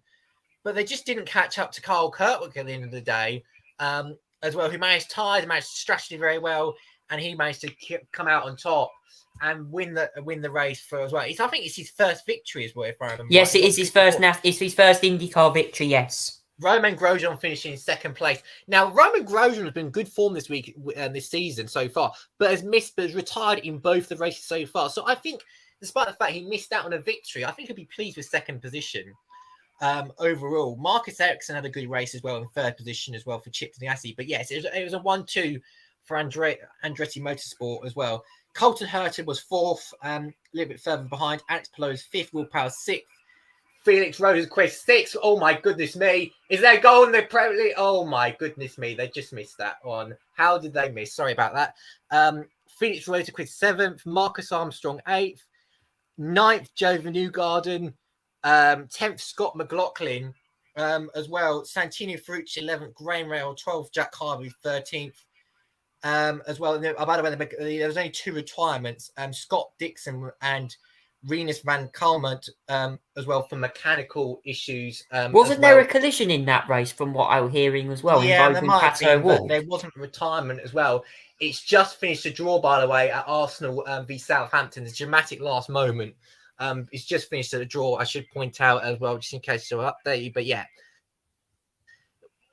B: but they just didn't catch up to Kyle Kirkwood at the end of the day. As well, who managed tyres, managed strategy very well, and he managed to come out on top and win the race for as well. I think it's his first victory as well. If I remember
A: Yes,
B: right.
A: it is his first. It's his first IndyCar victory. Yes.
B: Roman Grosjean finishing in second place. Now, Roman Grosjean has been good form this week, this season so far, but has retired in both the races so far. So I think, despite the fact he missed out on a victory, I think he'll be pleased with second position overall. Marcus Ericsson had a good race as well in third position as well for Chip Ganassi. But yes, it was a 1-2 for Andretti Motorsport as well. Colton Herta was fourth, a little bit further behind. Alex Palou fifth, Will Power sixth. Felix Rosenqvist sixth. Oh my goodness me. Is there a goal in the Premier League? Oh my goodness me. They just missed that one. How did they miss? Sorry about that. Felix Rosenqvist seventh. Marcus Armstrong eighth. Ninth, Joe Van Newgarden. 10th, Scott McLaughlin as well. Santino Ferrucci 11th. Graham Rail 12th. Jack Harvey 13th. As well. By the way, there was only two retirements. Scott Dixon and Renus Van Kalmert as well for mechanical issues.
A: Wasn't there a collision in that race from what I was hearing as well?
B: Yeah, there might have been,
A: but
B: there wasn't retirement as well. It's just finished a draw, by the way, at Arsenal v Southampton. It's a dramatic last moment. It's just finished at a draw, I should point out as well, just in case to update you. But yeah,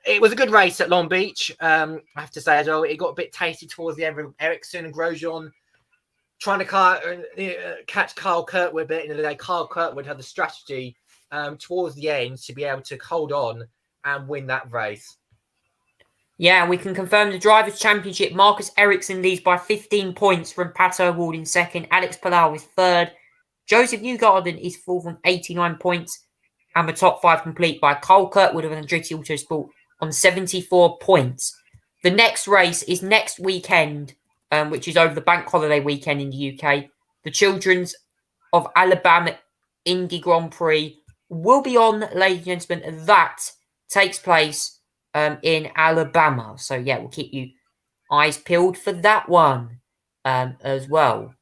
B: it was a good race at Long Beach. I have to say as well, it got a bit tasty towards the end with Ericsson and Grosjean trying to catch Kyle Kirkwood a bit in the day. Kyle Kirkwood had the strategy towards the end to be able to hold on and win that race.
A: Yeah, we can confirm the Drivers' Championship. Marcus Ericsson leads by 15 points from Pato O'Ward in second. Alex Palou is third. Joseph Newgarden is fourth on 89 points. And the top five complete by Kyle Kirkwood of Andretti Autosport on 74 points. The next race is next weekend, which is over the bank holiday weekend in the UK. The Children's of Alabama Indy Grand Prix will be on, ladies and gentlemen. That takes place in Alabama. So, yeah, we'll keep you eyes peeled for that one as well.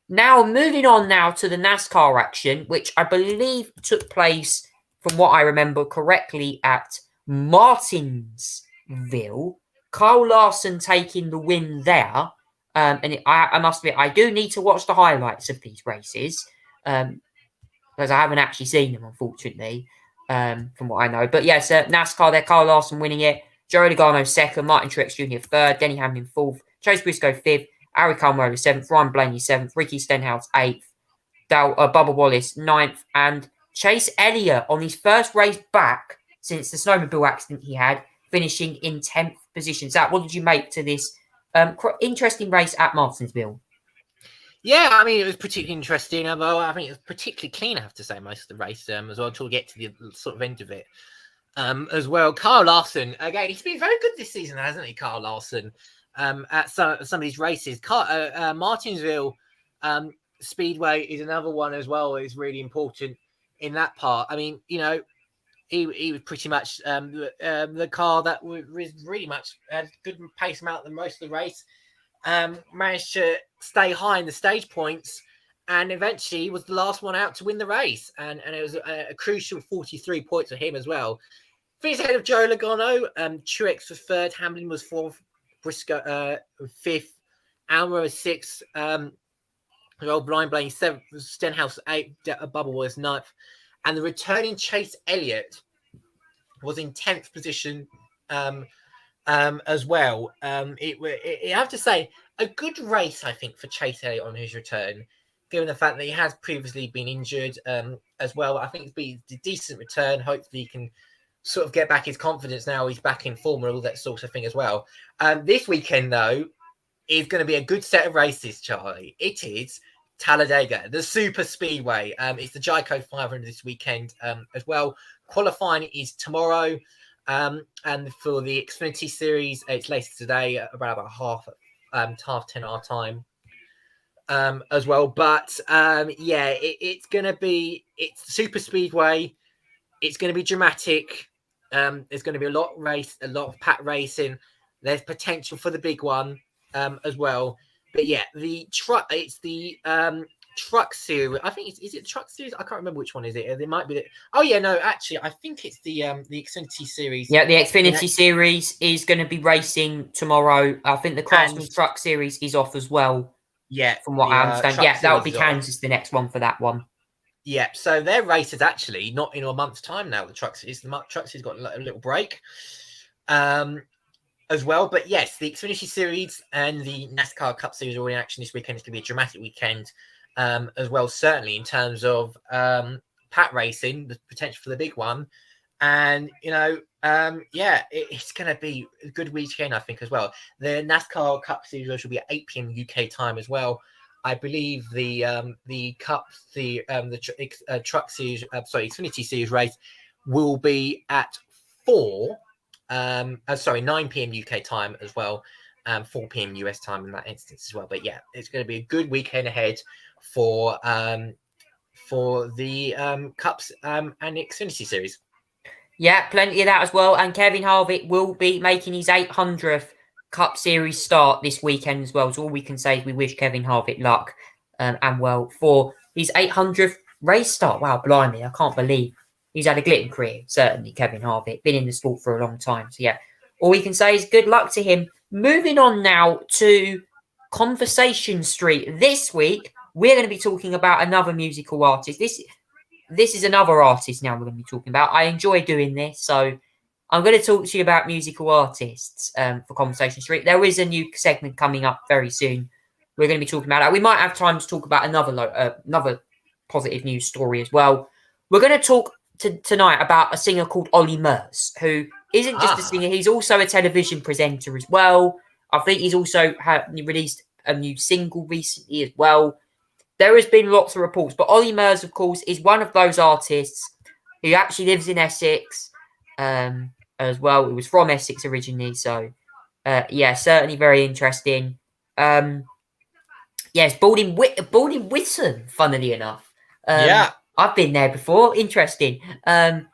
A: Now, moving on now to the NASCAR action, which I believe took place, from what I remember correctly, at Martinsville. Kyle Larson taking the win there. I must admit, I do need to watch the highlights of these races because I haven't actually seen them, unfortunately, from what I know. But yes, NASCAR there, Kyle Larson winning it. Joey Logano second, Martin Truex Jr. third, Denny Hamlin fourth, Chase Briscoe fifth, Ari Almirola seventh, Ryan Blaney seventh, Ricky Stenhouse eighth, Bubba Wallace ninth, and Chase Elliott on his first race back since the snowmobile accident he had, finishing in 10th position. Zach, what did you make to this interesting race at Martinsville?
B: Yeah, I mean, it was particularly interesting. Although I think it was particularly clean, I have to say, most of the race as well, until we get to the sort of end of it as well. Kyle Larson, again, he's been very good this season, hasn't he, Kyle Larson, at some of these races. Martinsville Speedway is another one as well, is really important in that part. I mean, you know, he was pretty much the car that was really much had good pace amount than most of the race. Managed to stay high in the stage points and eventually was the last one out to win the race. And it was a crucial 43 points for him as well. Finished ahead of Joe Logano. Truex was third. Hamlin was fourth. Briscoe fifth. Almirola was sixth. Brian Blaney seventh. Stenhouse eighth. Bubba was ninth. And the returning Chase Elliott was in 10th position as well. I have to say, a good race, I think, for Chase Elliott on his return, given the fact that he has previously been injured as well. I think it's been a decent return. Hopefully he can sort of get back his confidence now he's back in form and all that sort of thing as well. This weekend, though, is going to be a good set of races, Charlie. It is Talladega, the super speedway. It's the Geico 500 this weekend as well. Qualifying is tomorrow. And for the Xfinity Series, it's later today, about half 10 our time as well. But it's super speedway. It's going to be dramatic. There's going to be a lot of pack racing. There's potential for the big one. as well. But yeah, the truck. It's the truck series. I think is it truck series? I can't remember which one is it. It might be. Oh yeah, no, actually, I think it's the Xfinity series.
A: Yeah, the Xfinity series is going to be racing tomorrow. I think the Craftsman Truck series is off as well.
B: Yeah,
A: from what I understand. Yeah, that would be Kansas,
B: off.
A: the next one for that one.
B: Yeah, so their race is actually not in a month's time now. The truck series has got a little break. As well. But yes, the Xfinity Series and the NASCAR Cup Series are all in action this weekend. It's going to be a dramatic weekend as well, certainly in terms of pat racing, the potential for the big one. And, it's going to be a good weekend, I think, as well. The NASCAR Cup Series will be at 8 p.m. UK time as well. I believe the Truck Series, Xfinity Series race will be at 9 p.m. UK time as well, 4 p.m. US time in that instance as well. But yeah, it's going to be a good weekend ahead for the Cups and the Xfinity Series.
A: Yeah, plenty of that as well. And Kevin Harvick will be making his 800th Cup Series start this weekend as well. So all we can say is we wish Kevin Harvick luck and well for his 800th race start. Wow, blimey, I can't believe he's had a glittering career, certainly, Kevin Harvick. Been in the sport for a long time. So, yeah, all we can say is good luck to him. Moving on now to Conversation Street. This week, we're going to be talking about another musical artist. This is another artist now we're going to be talking about. I enjoy doing this, so I'm going to talk to you about musical artists for Conversation Street. There is a new segment coming up very soon. We're going to be talking about that. We might have time to talk about another positive news story as well. We're going to talk tonight about a singer called Olly Murs, who isn't just a singer, he's also a television presenter as well. I think he's also released a new single recently as well. There has been lots of reports, but Olly Murs, of course, is one of those artists who actually lives in Essex as well. He was from Essex originally, so certainly very interesting. Yes, born in Witton, funnily enough. I've been there before. Interesting. 38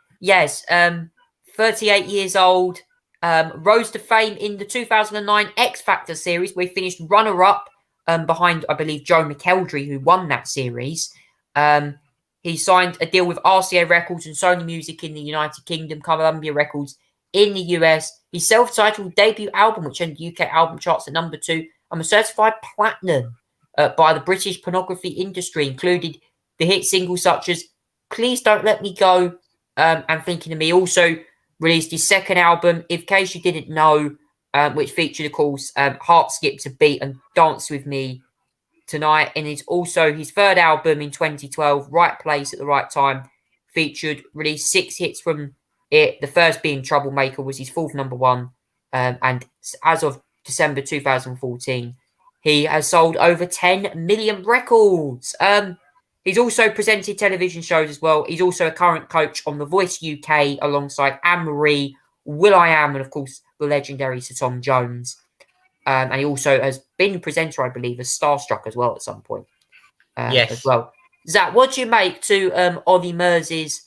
A: years old. Rose to fame in the 2009 X Factor series, where he finished runner-up behind, I believe, Joe McElderry, who won that series. He signed a deal with RCA Records and Sony Music in the United Kingdom, Columbia Records in the US. His self-titled debut album, which entered UK album charts at number 2, and was certified platinum by the British pornography industry, included the hit singles such as Please Don't Let Me Go and Thinking of Me. Also released his second album, In Case You Didn't Know, which featured, of course, Heart Skips a Beat and Dance With Me Tonight. And it's also his third album in 2012, Right Place at the Right Time, released 6 hits from it. The first being Troublemaker was his 4th number 1. And as of December 2014, he has sold over 10 million records. He's also presented television shows as well. He's also a current coach on The Voice UK alongside Anne-Marie, will.i.am, and of course the legendary Sir Tom Jones. And he also has been presenter, I believe, as Starstruck as well at some point. As well. Zach, what do you make to Olly Murs'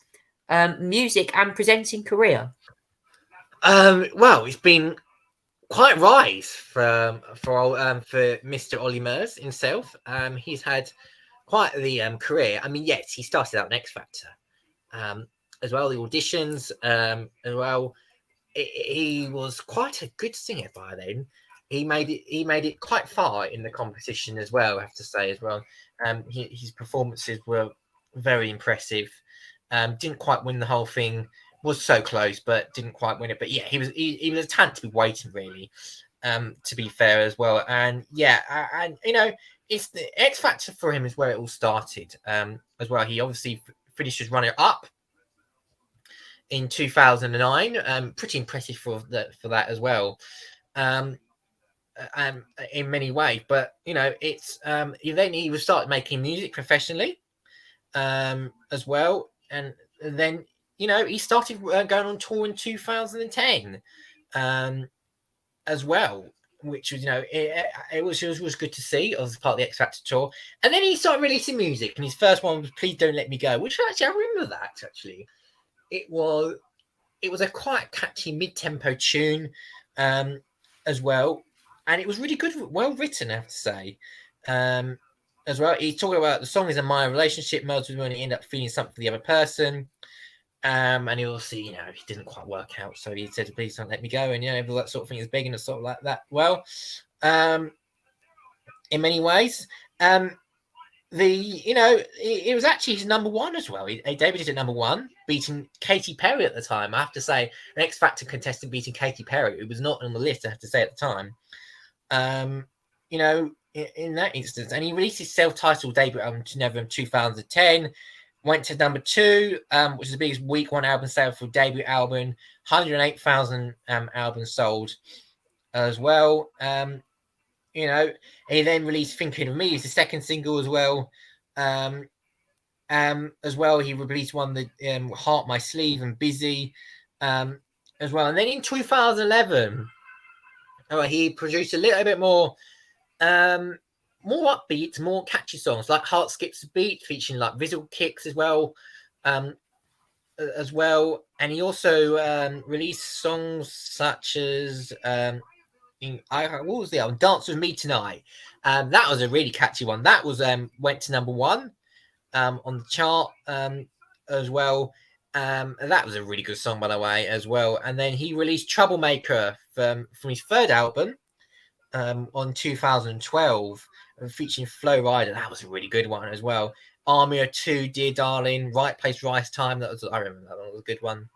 A: music and presenting career?
B: Well, it's been quite rise for Mr. Olly Murs himself. He's had quite the career. I mean, yes, he started out in X Factor as well, the auditions as well. He was quite a good singer by then. He made it quite far in the competition as well, I have to say as well. His performances were very impressive. Didn't quite win the whole thing. Was so close, but didn't quite win it. But yeah, he was a talent to be waiting, really. To be fair as well, and it's the X Factor for him is where it all started. As well, he obviously finished as runner up in 2009. Pretty impressive for that as well. In many ways, but it's then he was started making music professionally, as well, and then he started going on tour in 2010, as well, which was it was good to see as part of the X Factor tour. And then he started releasing music, and his first one was Please Don't Let Me Go, which actually I remember that actually. It was a quite catchy mid-tempo tune, as well. and it was really good, well written, I have to say. As well, he's talking about the song is a minor relationship melds when you end up feeling something for the other person. And he also, you know, he didn't quite work out, so he said, "Please don't let me go," and you know, that sort of thing is big and sort of like that. Well, in many ways, it was actually his number one as well. He debuted at number one, beating Katy Perry at the time. I have to say, an X Factor contestant beating Katy Perry. It was not on the list, I have to say, at the time. You know, in that instance, and he released his self-titled debut album in November 2010. Went to number 2, which is the biggest week 1 album sale for debut album. 108,000 albums sold as well. You know, he then released "Thinking of Me" as the second single as well. As well, he released one that "Heart My Sleeve" and "Busy" as well. And then in 2011, he produced a little bit more upbeat, more catchy songs like "Heart Skips a Beat," featuring like Visual Kicks as well. And he also released songs such as what was the album? "Dance With Me Tonight." That was a really catchy one. That was went to number 1 on the chart as well. That was a really good song, by the way, as well. And then he released "Troublemaker" from his third album on 2012, featuring Flo Rida. That was a really good one as well. "Army of Two," "Dear Darling," "Right Place, Right Time." I remember that one was a good one.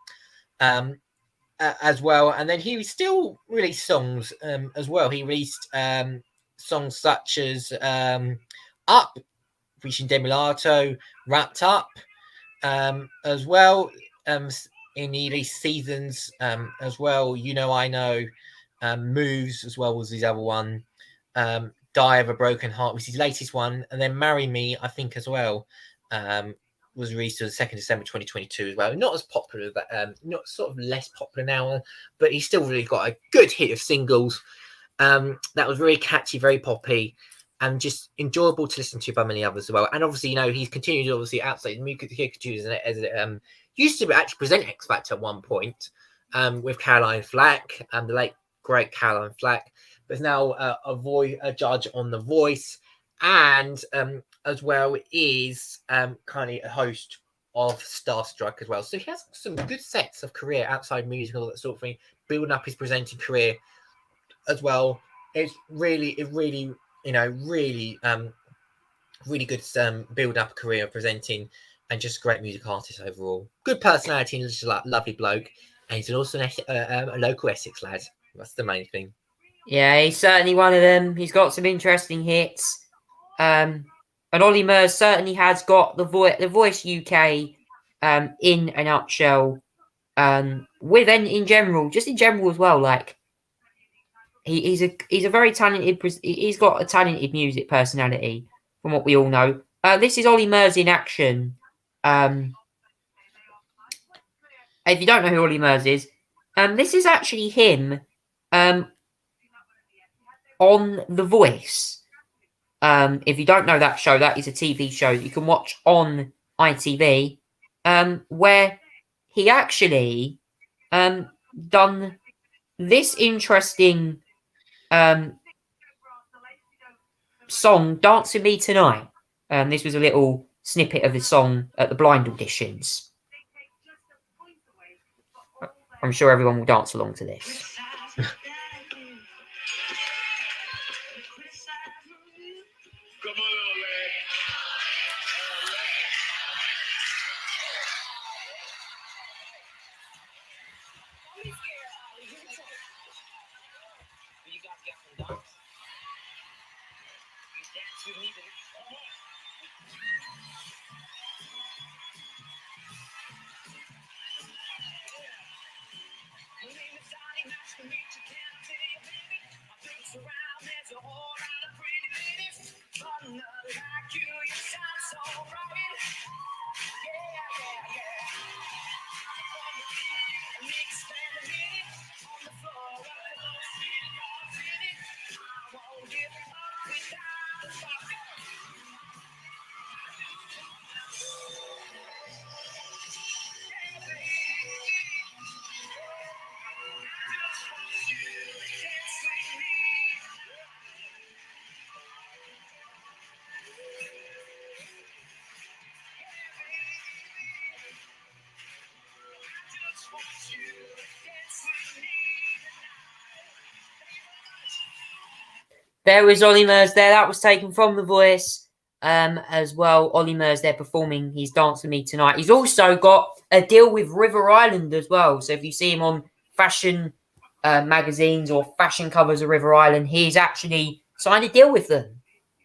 B: As well, and then he still released songs as well. He released songs such as "Up," featuring Demi Lovato, "Wrapped Up," as well. In the released "Seasons" as well. "You Know I Know," "Moves" as well was his other one. "Die of a Broken Heart" was his latest one, and then "Marry Me," I think, as well. Was released on the 2nd December 2022 as well. Not as popular, not sort of less popular now, but he's still really got a good hit of singles. That was very catchy, very poppy, and just enjoyable to listen to by many others as well. And obviously, you know, he's continued obviously outside the music as used to actually present X Factor at one point with Caroline Flack, the late great Caroline Flack, but is now a judge on The Voice, and as well is currently a host of Starstruck as well. So he has some good sets of career outside music and all that sort of thing, building up his presenting career as well. It's really, you know, really good build up career of presenting, and just great music artist overall. Good personality and just a lovely bloke. And he's also a local Essex lad. That's the main thing.
A: Yeah, he's certainly one of them. He's got some interesting hits. And Olly Murs certainly has got the Voice UK in a nutshell. With in general, just in general as well. Like he's a very talented. He's got a talented music personality, from what we all know. This is Olly Murs in action. If you don't know who Olly Murs is, this is actually him on The Voice. If you don't know that show, that is a TV show that you can watch on ITV, where he actually done this interesting song, "Dance With Me Tonight." This was a little snippet of the song at the blind auditions. I'm sure everyone will dance along to this. There was Ollie Murs there. That was taken from The Voice as well. Ollie Murs there performing his Dance With Me Tonight. He's also got a deal with River Island as well. So if you see him on fashion magazines or fashion covers of River Island, he's actually signed a deal with them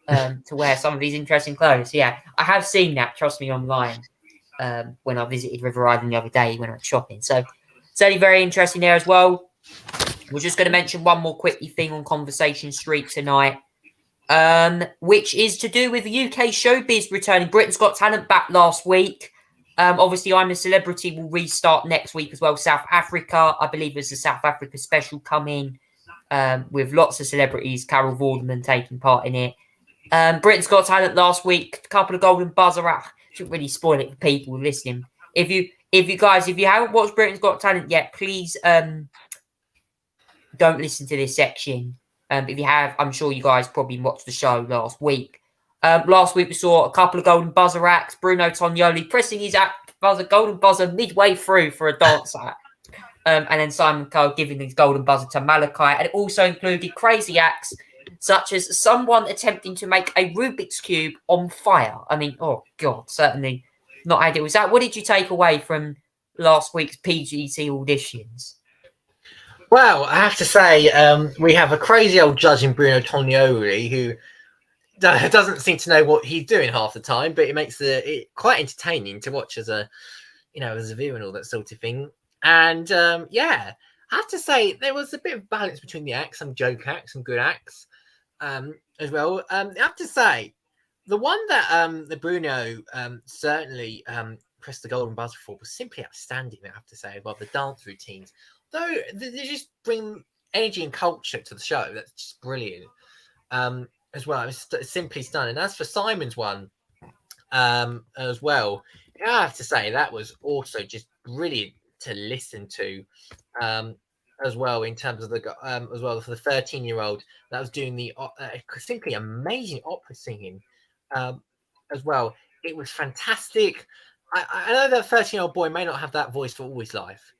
A: to wear some of these interesting clothes. Yeah, I have seen that, trust me, online when I visited River Island the other day when I went shopping. So certainly very interesting there as well. We're just going to mention one more quickly thing on Conversation Street tonight, which is to do with UK showbiz returning. Britain's Got Talent back last week. Obviously, I'm a Celebrity will restart next week as well. South Africa, I believe there's a South Africa special coming with lots of celebrities, Carol Vorderman taking part in it. Britain's Got Talent last week, a couple of golden buzzer. Shouldn't really spoil it for people listening. If you haven't watched Britain's Got Talent yet, please don't listen to this section. If you have, I'm sure you guys probably watched the show last week. Last week we saw a couple of golden buzzer acts. Bruno Tonioli pressing his golden buzzer midway through for a dance act. And then Simon Cowell giving his golden buzzer to Malachi. And it also included crazy acts such as someone attempting to make a Rubik's Cube on fire. I mean, oh God, certainly not ideal. Was that, what did you take away from last week's PGT auditions?
B: Well, I have to say, we have a crazy old judge in Bruno Tonioli who doesn't seem to know what he's doing half the time, but it makes it quite entertaining to watch as a viewer and all that sort of thing. And yeah, I have to say there was a bit of balance between the acts, some joke acts, some good acts as well. I have to say, the one that the Bruno certainly pressed the golden buzzer for was simply outstanding. I have to say, about the dance routines. Though they just bring energy and culture to the show. That's just brilliant as well. It's simply stunning. As for Simon's one as well, I have to say that was also just brilliant to listen to as well, in terms of the as well for the 13-year-old that was doing the simply amazing opera singing as well. It was fantastic. I know that 13-year-old boy may not have that voice for all his life,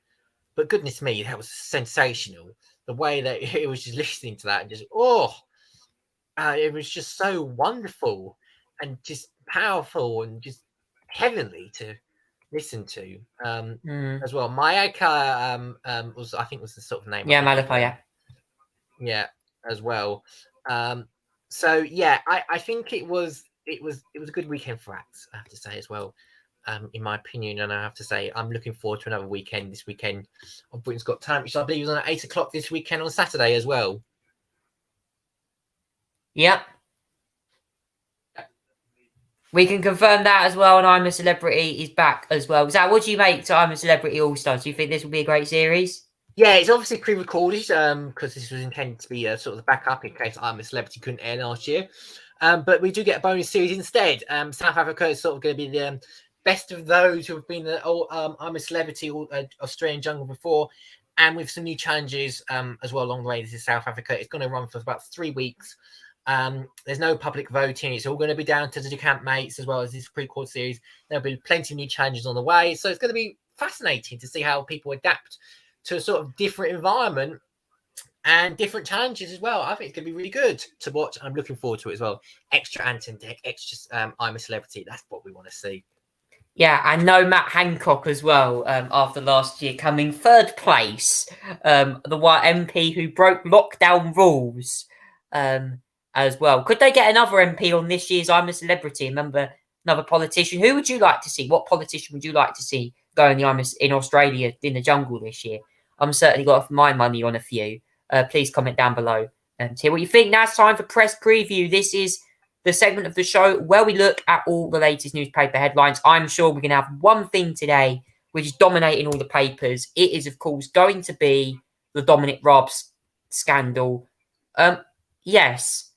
B: but goodness me, that was sensational. The way that it was just listening to that and just, it was just so wonderful and just powerful and just heavenly to listen to as well. Mayaka was, I think, was the sort of name.
A: Yeah, Malachi,
B: yeah, as well. So yeah, I think it was a good weekend for acts, I have to say as well. In my opinion, and I have to say, I'm looking forward to another weekend this weekend of Britain's Got Talent, which I believe is on at 8 o'clock this weekend on Saturday as well.
A: Yep. We can confirm that as well, and I'm a Celebrity is back as well. Zach, what do you make to I'm a Celebrity All-Stars? Do you think this will be a great series?
B: Yeah, it's obviously pre-recorded because this was intended to be sort of the backup in case I'm a Celebrity couldn't air last year. But we do get a bonus series instead. South Africa is sort of going to be the best of those who have been the I'm a Celebrity Australian Jungle before, and with some new challenges as well along the way. This is South Africa. It's going to run for about 3 weeks. There's no public voting. It's all going to be down to the camp mates as well as this pre-record series. There'll be plenty of new challenges on the way. So it's going to be fascinating to see how people adapt to a sort of different environment and different challenges as well. I think it's going to be really good to watch. I'm looking forward to it as well. Extra Ant and Dec, extra I'm a Celebrity. That's what we want to see.
A: Yeah, and no Matt Hancock as well after last year coming third place. The white MP who broke lockdown rules as well. Could they get another MP on this year's I'm a Celebrity? Remember, another politician. Who would you like to see? What politician would you like to see going in Australia in the jungle this year? I'm certainly got my money on a few. Please comment down below and hear what you think. Now it's time for Press Preview. This is the segment of the show where we look at all the latest newspaper headlines. I'm sure we're going to have one thing today which is dominating all the papers. It is, of course, going to be the Dominic Raab scandal. Yes.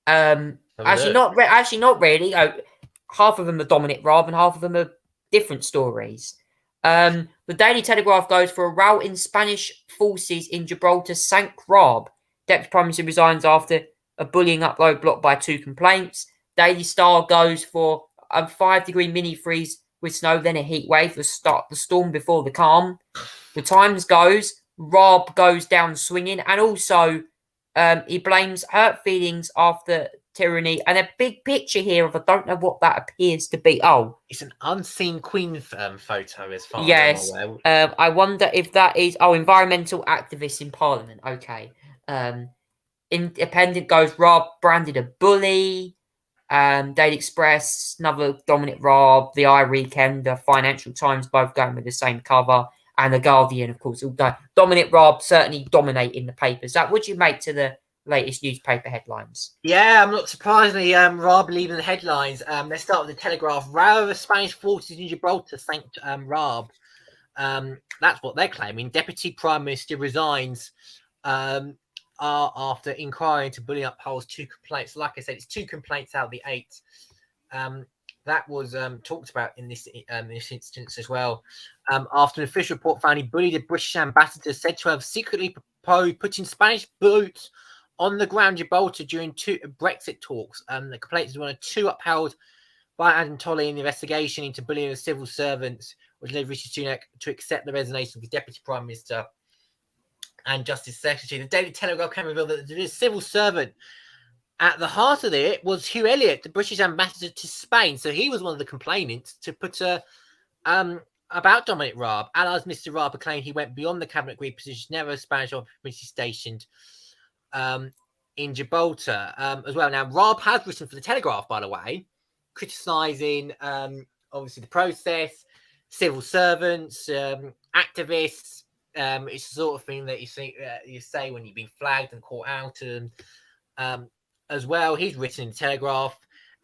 A: Actually, not really. Half of them are Dominic Raab and half of them are different stories. The Daily Telegraph goes for a row in Spanish forces in Gibraltar sank Raab. Deputy Prime Minister resigns after a bullying upload blocked by 2 complaints. Daily Star goes for a 5-degree mini freeze with snow, then a heat wave. The storm before the calm. The Times goes Raab goes down swinging, and also He blames hurt feelings after tyranny and a big picture here of I don't know what that appears to be. Oh,
B: It's an unseen Queen photo, as far
A: yes.
B: as I'm aware.
A: I wonder if that is environmental activists in Parliament. Okay. Independent goes Rob branded a bully. Daily Express, another Dominic Raab, the I Weekend, the Financial Times, both going with the same cover, and the Guardian, of course, all done. Dominic Raab certainly dominating the papers. That would you make to the latest newspaper headlines?
B: Yeah, I'm not surprisingly Raab leaving the headlines. Let's start with the Telegraph. Row of Spanish forces in Gibraltar thanked Raab. That's what they're claiming. Deputy Prime Minister resigns after inquiry into bullying upholds 2 complaints. Like I said, it's 2 complaints out of the 8. That was talked about in this instance as well. After an official report found he bullied a British ambassador said to have secretly proposed putting Spanish boots on the ground Gibraltar during 2 Brexit talks. The complaints were 2 upheld by Adam Tolley in the investigation into bullying of civil servants, which led Rishi Sunak to accept the resignation of the Deputy Prime Minister and Justice Secretary. The Daily Telegraph can reveal that the civil servant at the heart of it was Hugh Elliott, the British ambassador to Spain. So he was one of the complainants to put about Dominic Raab. Allies Mr. Raab claimed he went beyond the cabinet agreed position, never a Spanish operative stationed in Gibraltar as well. Now, Raab has written for the Telegraph, by the way, criticising obviously the process, civil servants, activists. It's the sort of thing that you say when you've been flagged and caught out, and as well. He's written in the Telegraph.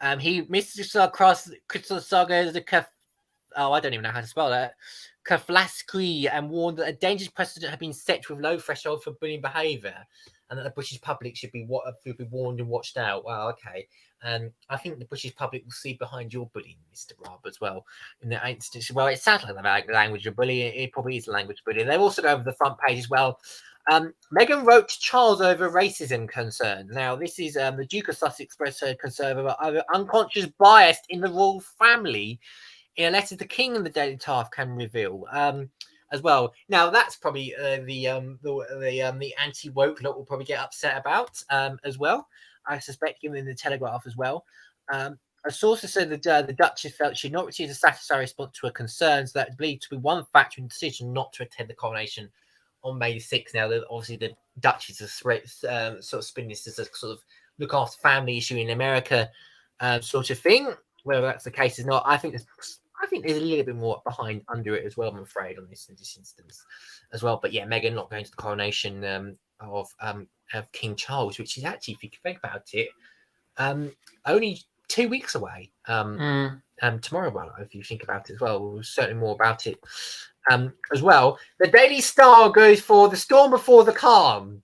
B: Mr. Crystal Saga as I don't even know how to spell that. Kaflaskri, and warned that a dangerous precedent had been set with low threshold for bullying behaviour, and that the British public should be warned and watched out. Well, okay. I think the British public will see behind your bullying, Mr. Raab, as well. In that instance, well, it sounds like the language of bullying. It probably is the language of bullying. They've also gone over the front page as well. Meghan wrote to Charles over racism concerns. Now, this is the Duke of Sussex expressed her concern over unconscious bias in the royal family in a letter the King and the Daily Telegraph can reveal. As well. Now, that's probably the anti-woke lot will probably get upset about as well. I suspect, given the Telegraph as well. A source has said that the Duchess felt she had not received a satisfactory response to her concerns that believed to be one factor in the decision not to attend the coronation on May the 6th. Now, obviously, the Duchess has sort of spin this as a sort of look after family issue in America sort of thing. Whether that's the case or not, I think there's a little bit more behind under it as well, I'm afraid, on this instance as well. But yeah, Meghan not going to the coronation of King Charles, which is actually, if you think about it, only 2 weeks away. Tomorrow, well, if you think about it as well, we'll certainly more about it as well. The Daily Star goes for the storm before the calm.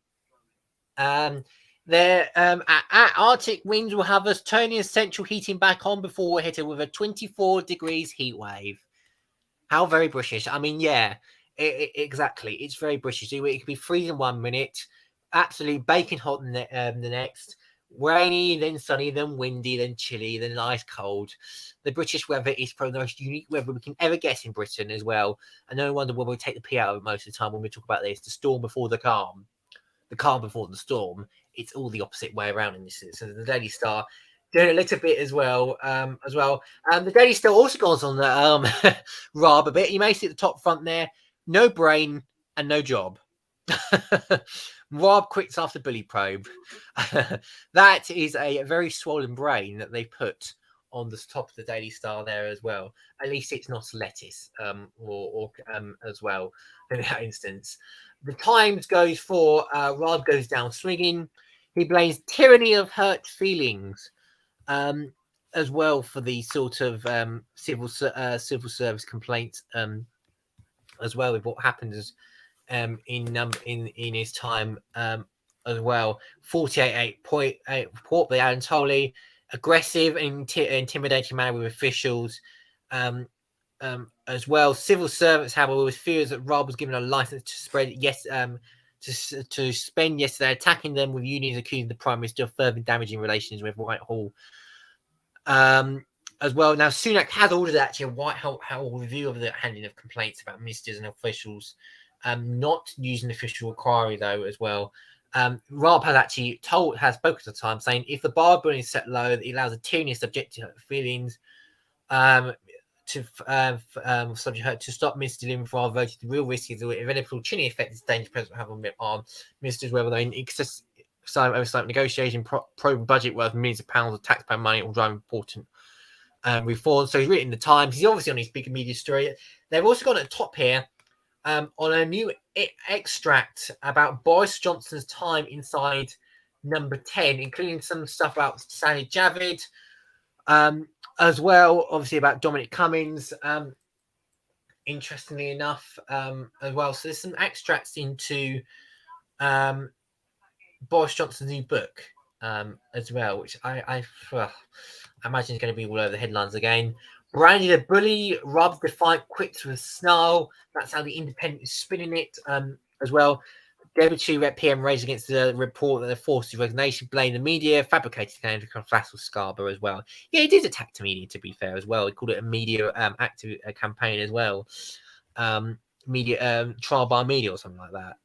B: Arctic winds will have us turning central heating back on before we're hit with a 24 degrees heat wave. How very British. I mean, yeah, exactly. It's very British. It could be freezing 1 minute, absolutely baking hot the next, rainy, then sunny, then windy, then chilly, then ice cold. The British weather is probably the most unique weather we can ever get in Britain as well. And no wonder when we take the pee out of it most of the time when we talk about this, the storm before the calm before the storm. It's all the opposite way around in this. So the Daily Star doing a little bit as well. The Daily Star also goes on the Raab a bit. You may see at the top front there, no brain and no job. Raab quits after bully probe. That is a very swollen brain that they put on the top of the Daily Star there as well. At least it's not lettuce or as well in that instance. The Times goes for Raab goes down swinging. He blames tyranny of hurt feelings as well for the sort of civil service complaints as well with what happens in his time as well. 48.8 report by Alan Tolley, aggressive and intimidating manner with officials as well. Civil servants, however, with fears that Raab was given a license to spread to spend yesterday attacking them, with unions accusing the Prime Minister of further damaging relations with Whitehall as well. Now, Sunak has ordered actually a Whitehall review of the handling of complaints about ministers and officials, not using official inquiry though as well. Raab has actually spoken at the time, saying if the bar bullying is set low, it allows a tyranny subjective feelings subject her to stop ministers delivering for our voters. The real risk is the inevitable chilling effect this dangerous president have on ministers, whether they're in excess oversight negotiation, pro budget worth millions of pounds of taxpayer money, or drive important reforms. So he's written the Times. He's obviously on his big media story. They've also got at the top here on a new extract about Boris Johnson's time inside Number 10, including some stuff about Sajid Javid, as well, obviously about Dominic Cummings, interestingly enough, as well. So there's some extracts into Boris Johnson's new book as well, which I imagine is going to be all over the headlines again. Branded a bully, Raab defiant quits with snarl. That's how the Independent is spinning it as well. Deputy Rep PM raised against the report that they forced his resignation, blame the media, fabricated claims to Faisal Scarborough as well. Yeah, he did attack the media, to be fair, as well. He called it a media active campaign as well. Media trial by media or something like that.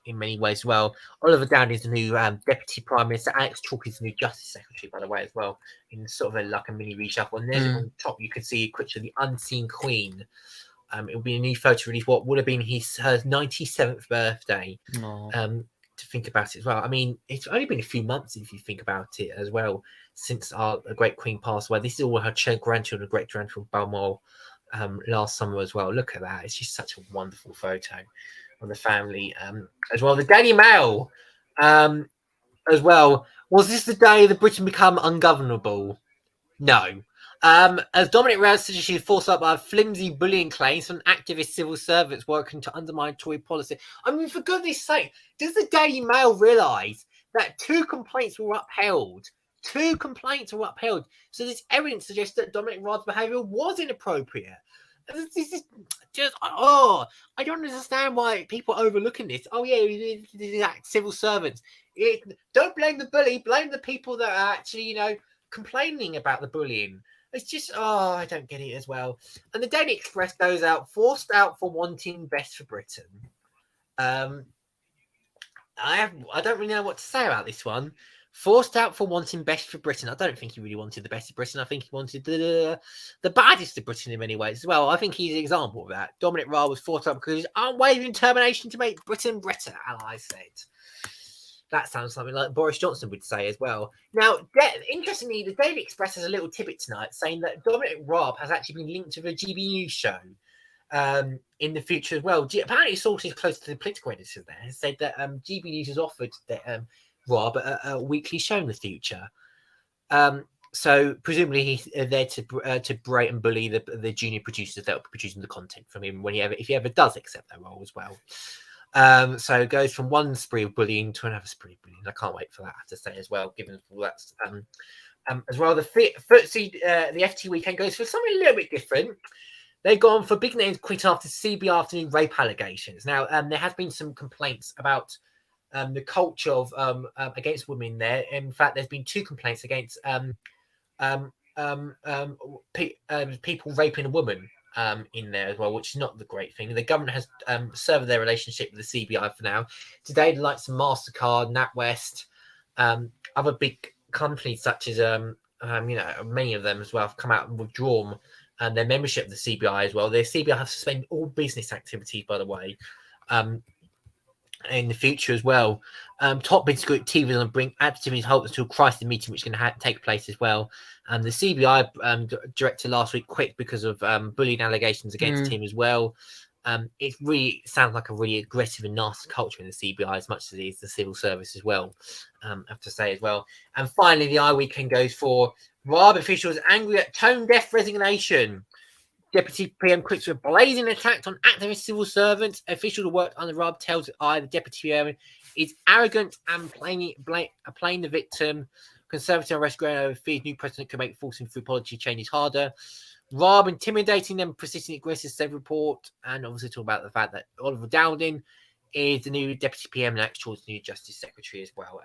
B: In many ways as well. Oliver Dowden is the new Deputy Prime Minister. Alex Chalk is the new Justice Secretary, by the way, as well. In sort of like a mini reshuffle. And there's on top, you can see a picture of the Unseen Queen. It will be a new photo release. What would have been her 97th birthday. To think about it as well. I mean, it's only been a few months if you think about it as well since our great Queen passed away. This is all her grandchildren, great grandchildren, Balmoral, last summer as well. Look at that. It's just such a wonderful photo of the family as well. The Daily Mail as well. Was this the day that Britain become ungovernable? No. As Dominic Raab said, she was forced up by flimsy bullying claims from activist civil servants working to undermine Tory policy. I mean, for goodness sake, does the Daily Mail realise that 2 complaints were upheld? 2 complaints were upheld. So this evidence suggests that Dominic Raab's behaviour was inappropriate. This is just, I don't understand why people are overlooking this. Oh, yeah, these civil servants. Don't blame the bully, blame the people that are actually, complaining about the bullying. It's just, I don't get it as well. And the Daily Express goes out, forced out for wanting best for Britain. I don't really know what to say about this one. Forced out for wanting best for Britain. I don't think he really wanted the best of Britain. I think he wanted the baddest of Britain in many ways as well. I think he's an example of that. Dominic Raab was forced out because of his unwavering determination to make Britain better, allies said. That sounds something like Boris Johnson would say as well. Now, interestingly, the Daily Express has a little tidbit tonight saying that Dominic Raab has actually been linked to the GB News show in the future as well. Apparently, sources close to the political editor there said that GB News has offered Raab a weekly show in the future. So presumably he's there to berate and bully the junior producers that will be producing the content from him if he ever does accept that role as well. So it goes from one spree of bullying to another spree of bullying. I can't wait for that, I have to say as well, given all that. As well, the FTSE, the FT weekend goes for something a little bit different. They've gone for big names quit after CB afternoon rape allegations. Now, there has been some complaints about the culture of against women there. In fact, there's been 2 complaints against people raping a woman in there as well, which is not the great thing. The government has severed their relationship with the CBI for now. Today, the likes of MasterCard, NatWest, other big companies such as many of them as well have come out and withdrawn their membership of the CBI as well. The CBI have suspended all business activities, by the way, in the future as well. Top business group TV is going to bring activities hope until crisis meeting, which is going to take place as well. The CBI director last week quit because of bullying allegations against him as well. It really sounds like a really aggressive and nasty culture in the CBI as much as it is the civil service as well, I have to say as well. And finally, the I Weekend goes for Raab officials angry at tone-deaf resignation. Deputy PM quits with blazing attack on activist civil servants. Official who worked under Raab tells the Deputy PM is arrogant and playing the victim. Conservative arrest ground over fears new president could make forcing through policy changes harder. Raab intimidating them, persisting aggressive, said report, and obviously talk about the fact that Oliver Dowden is the new Deputy PM and actually the new Justice Secretary as well.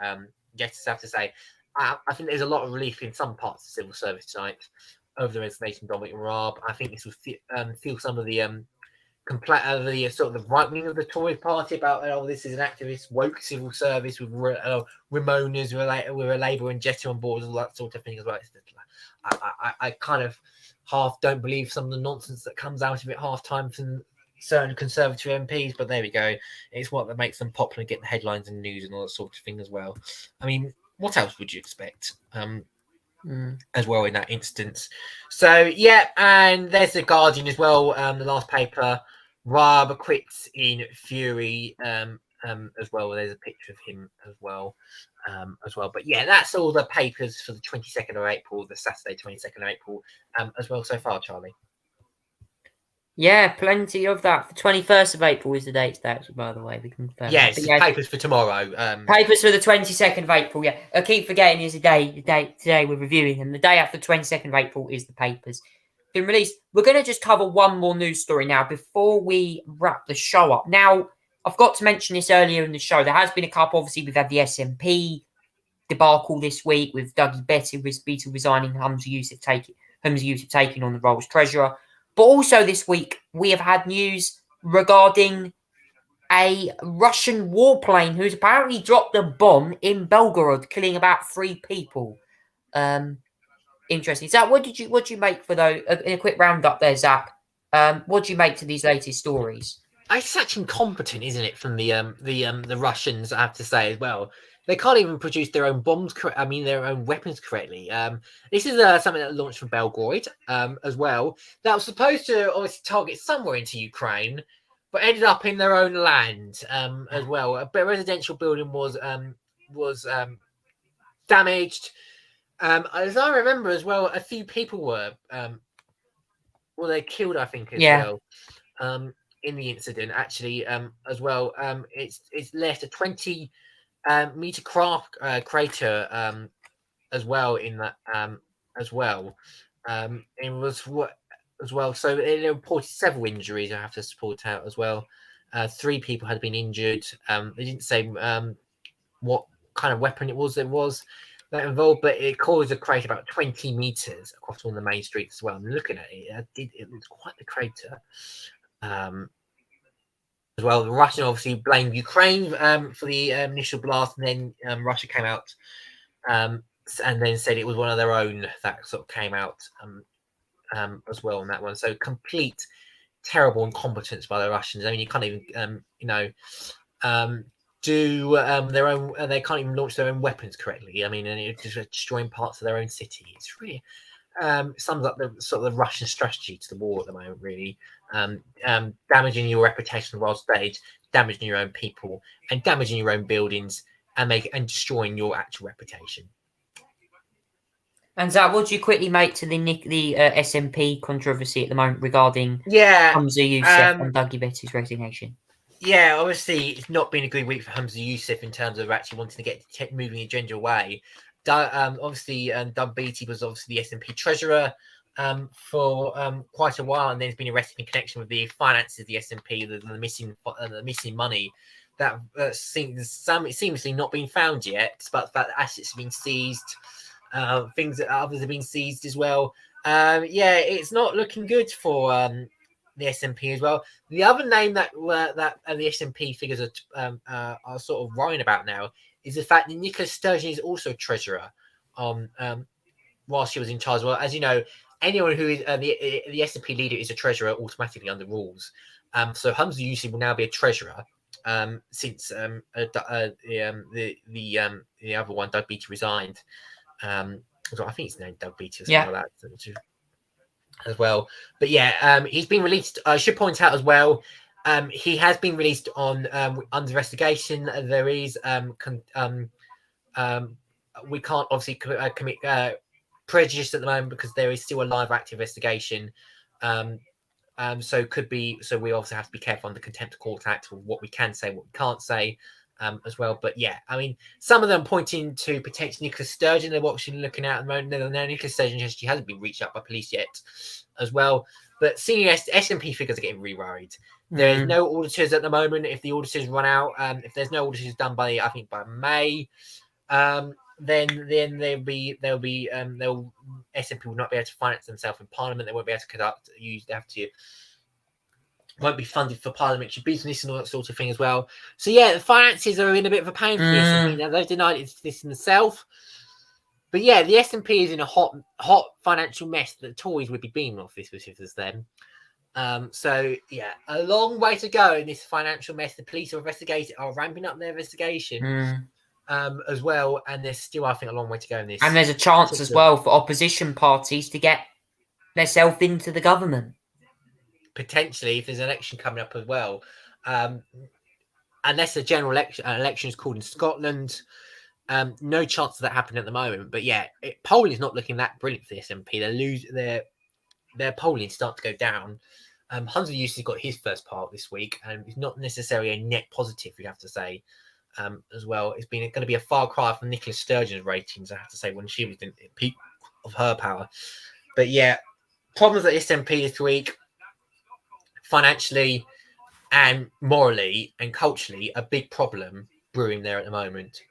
B: Yes, I have to say, I think there's a lot of relief in some parts of the civil service tonight over the resignation of Dominic Raab. I think this will feel some of the the sort of the right wing of the Tory party about this is an activist woke civil service with Ramonas with a Labour and Jetta on board and all that sort of thing as well. I kind of half don't believe some of the nonsense that comes out of it half time from certain Conservative MPs, but there we go. It's what that makes them popular, get the headlines and news and all that sort of thing as well. I mean, what else would you expect? As well in that instance. So yeah, and there's the Guardian as well. The last paper, Raab quits in fury. As well. There's a picture of him as well. But yeah, that's all the papers for the 22nd of April, the Saturday 22nd of April, as well so far, Charlie.
A: Yeah, plenty of that. The 21st of April is the date, actually, by the way. We confirm.
B: Yes,
A: yeah,
B: papers for tomorrow.
A: Papers for the 22nd of April, yeah. I keep forgetting is the day today we're reviewing them. The day after the 22nd of April is the papers been released. We're going to just cover one more news story now before we wrap the show up. Now, I've got to mention this earlier in the show. There has been a couple. Obviously, we've had the SNP debacle this week with Dougie Beattie resigning, Humza Yousaf taking on the role as treasurer. But also this week, we have had news regarding a Russian warplane who's apparently dropped a bomb in Belgorod, killing about 3 people. Interesting. Zach, what did you make for those? In a quick roundup there, Zach. What do you make to these latest stories?
B: It's such incompetent, isn't it, from the Russians? I have to say as well. They can't even produce their own bombs. Their own weapons correctly. This is something that launched from Belgorod as well. That was supposed to obviously target somewhere into Ukraine, but ended up in their own land as well. A residential building was damaged. As I remember as well, a few people were they killed, I think, as well. In the incident, actually, as well. It's left a 20 meter crater as well in that as well. It was what as well. So it reported several injuries. I have to support out as well. 3 people had been injured. They didn't say what kind of weapon it was that involved, but it caused a crater about 20 meters across one of the main streets as well. I'm looking at it. It looks quite the crater. As well, the Russian obviously blamed Ukraine for the initial blast, and then Russia came out and then said it was one of their own that sort of came out as well on that one. So complete terrible incompetence by the Russians. I mean, you can't even do their own. They can't even launch their own weapons correctly. I mean, and it's just destroying parts of their own city. It's really sums up the sort of the Russian strategy to the war at the moment. Really, damaging your reputation on the world stage, damaging your own people, and damaging your own buildings, and destroying your actual reputation.
A: And Zach, what do you quickly make to the SNP controversy at the moment regarding Humza Yousaf and Dougie Bettie's resignation?
B: Yeah, obviously, it's not been a good week for Humza Yousaf in terms of actually wanting to get moving the agenda away. Obviously, Doug Beattie was obviously the SNP treasurer for quite a while, and then he's been arrested in connection with the finances of the SNP, the missing money that seemingly not been found yet, despite the fact that assets have been seized, things that others have been seized as well. It's not looking good for the SNP as well. The other name that the SNP figures are sort of worrying about now is the fact that Nicola Sturgeon is also treasurer while she was in charge. Well, as you know, anyone who is the SNP leader is a treasurer automatically under rules. So Humza Yousaf will now be a treasurer since the other one, Doug Beattie, resigned. So I think it's named Doug Beattie or something like that as well. But he's been released. I should point out as well, he has been released on under investigation. There is we can't obviously commit prejudice at the moment because there is still a live active investigation. So could be. So we obviously have to be careful on the Contempt of Court Act of what we can say, what we can't say. As well, but I mean, some of them pointing to potentially Nicola Sturgeon. They're looking at the moment. No, Nicola Sturgeon, she hasn't been reached out by police yet, as well. But senior SNP figures are getting re-worried. There's no auditors at the moment. If the auditors run out, if there's no auditors done by May, then there'll be SNP will not be able to finance themselves in Parliament. They won't be able to they have to won't be funded for parliamentary business and all that sort of thing as well. So yeah, the finances are in a bit of a pain for the SNP. Now they've denied this themselves. But yeah, the SNP is in a hot financial mess that the Tories would be beaming off this if it was them. So yeah, a long way to go in this financial mess. The police are ramping up their investigation as well, and there's still, I think, a long way to go in this.
A: And there's a chance as well for opposition parties to get themselves into the government.
B: Potentially, if there's an election coming up as well. Unless a general election is called in Scotland. No chance of that happening at the moment. But yeah, polling is not looking that brilliant for the SNP. Their polling starting to go down. Hunter Eustace got his first part this week, and it's not necessarily a net positive, we have to say, as well. It's going to be a far cry from Nicola Sturgeon's ratings, I have to say, when she was in the peak of her power. But yeah, problems at SNP this week, financially and morally and culturally, a big problem brewing there at the moment.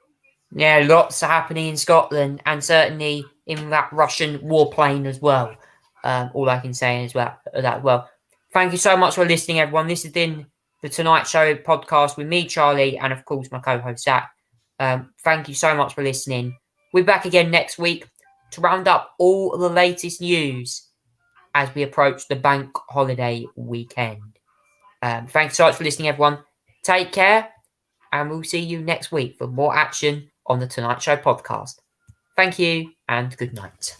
A: Yeah, lots are happening in Scotland, and certainly in that Russian warplane as well. All I can say is that. Well, thank you so much for listening, everyone. This has been the Tonight Show podcast with me, Charlie, and of course my co-host Zach. Thank you so much for listening. We're back again next week to round up all the latest news as we approach the bank holiday weekend. Thanks so much for listening, everyone. Take care, and we'll see you next week for more action on the Tonight Show podcast. Thank you, and good night.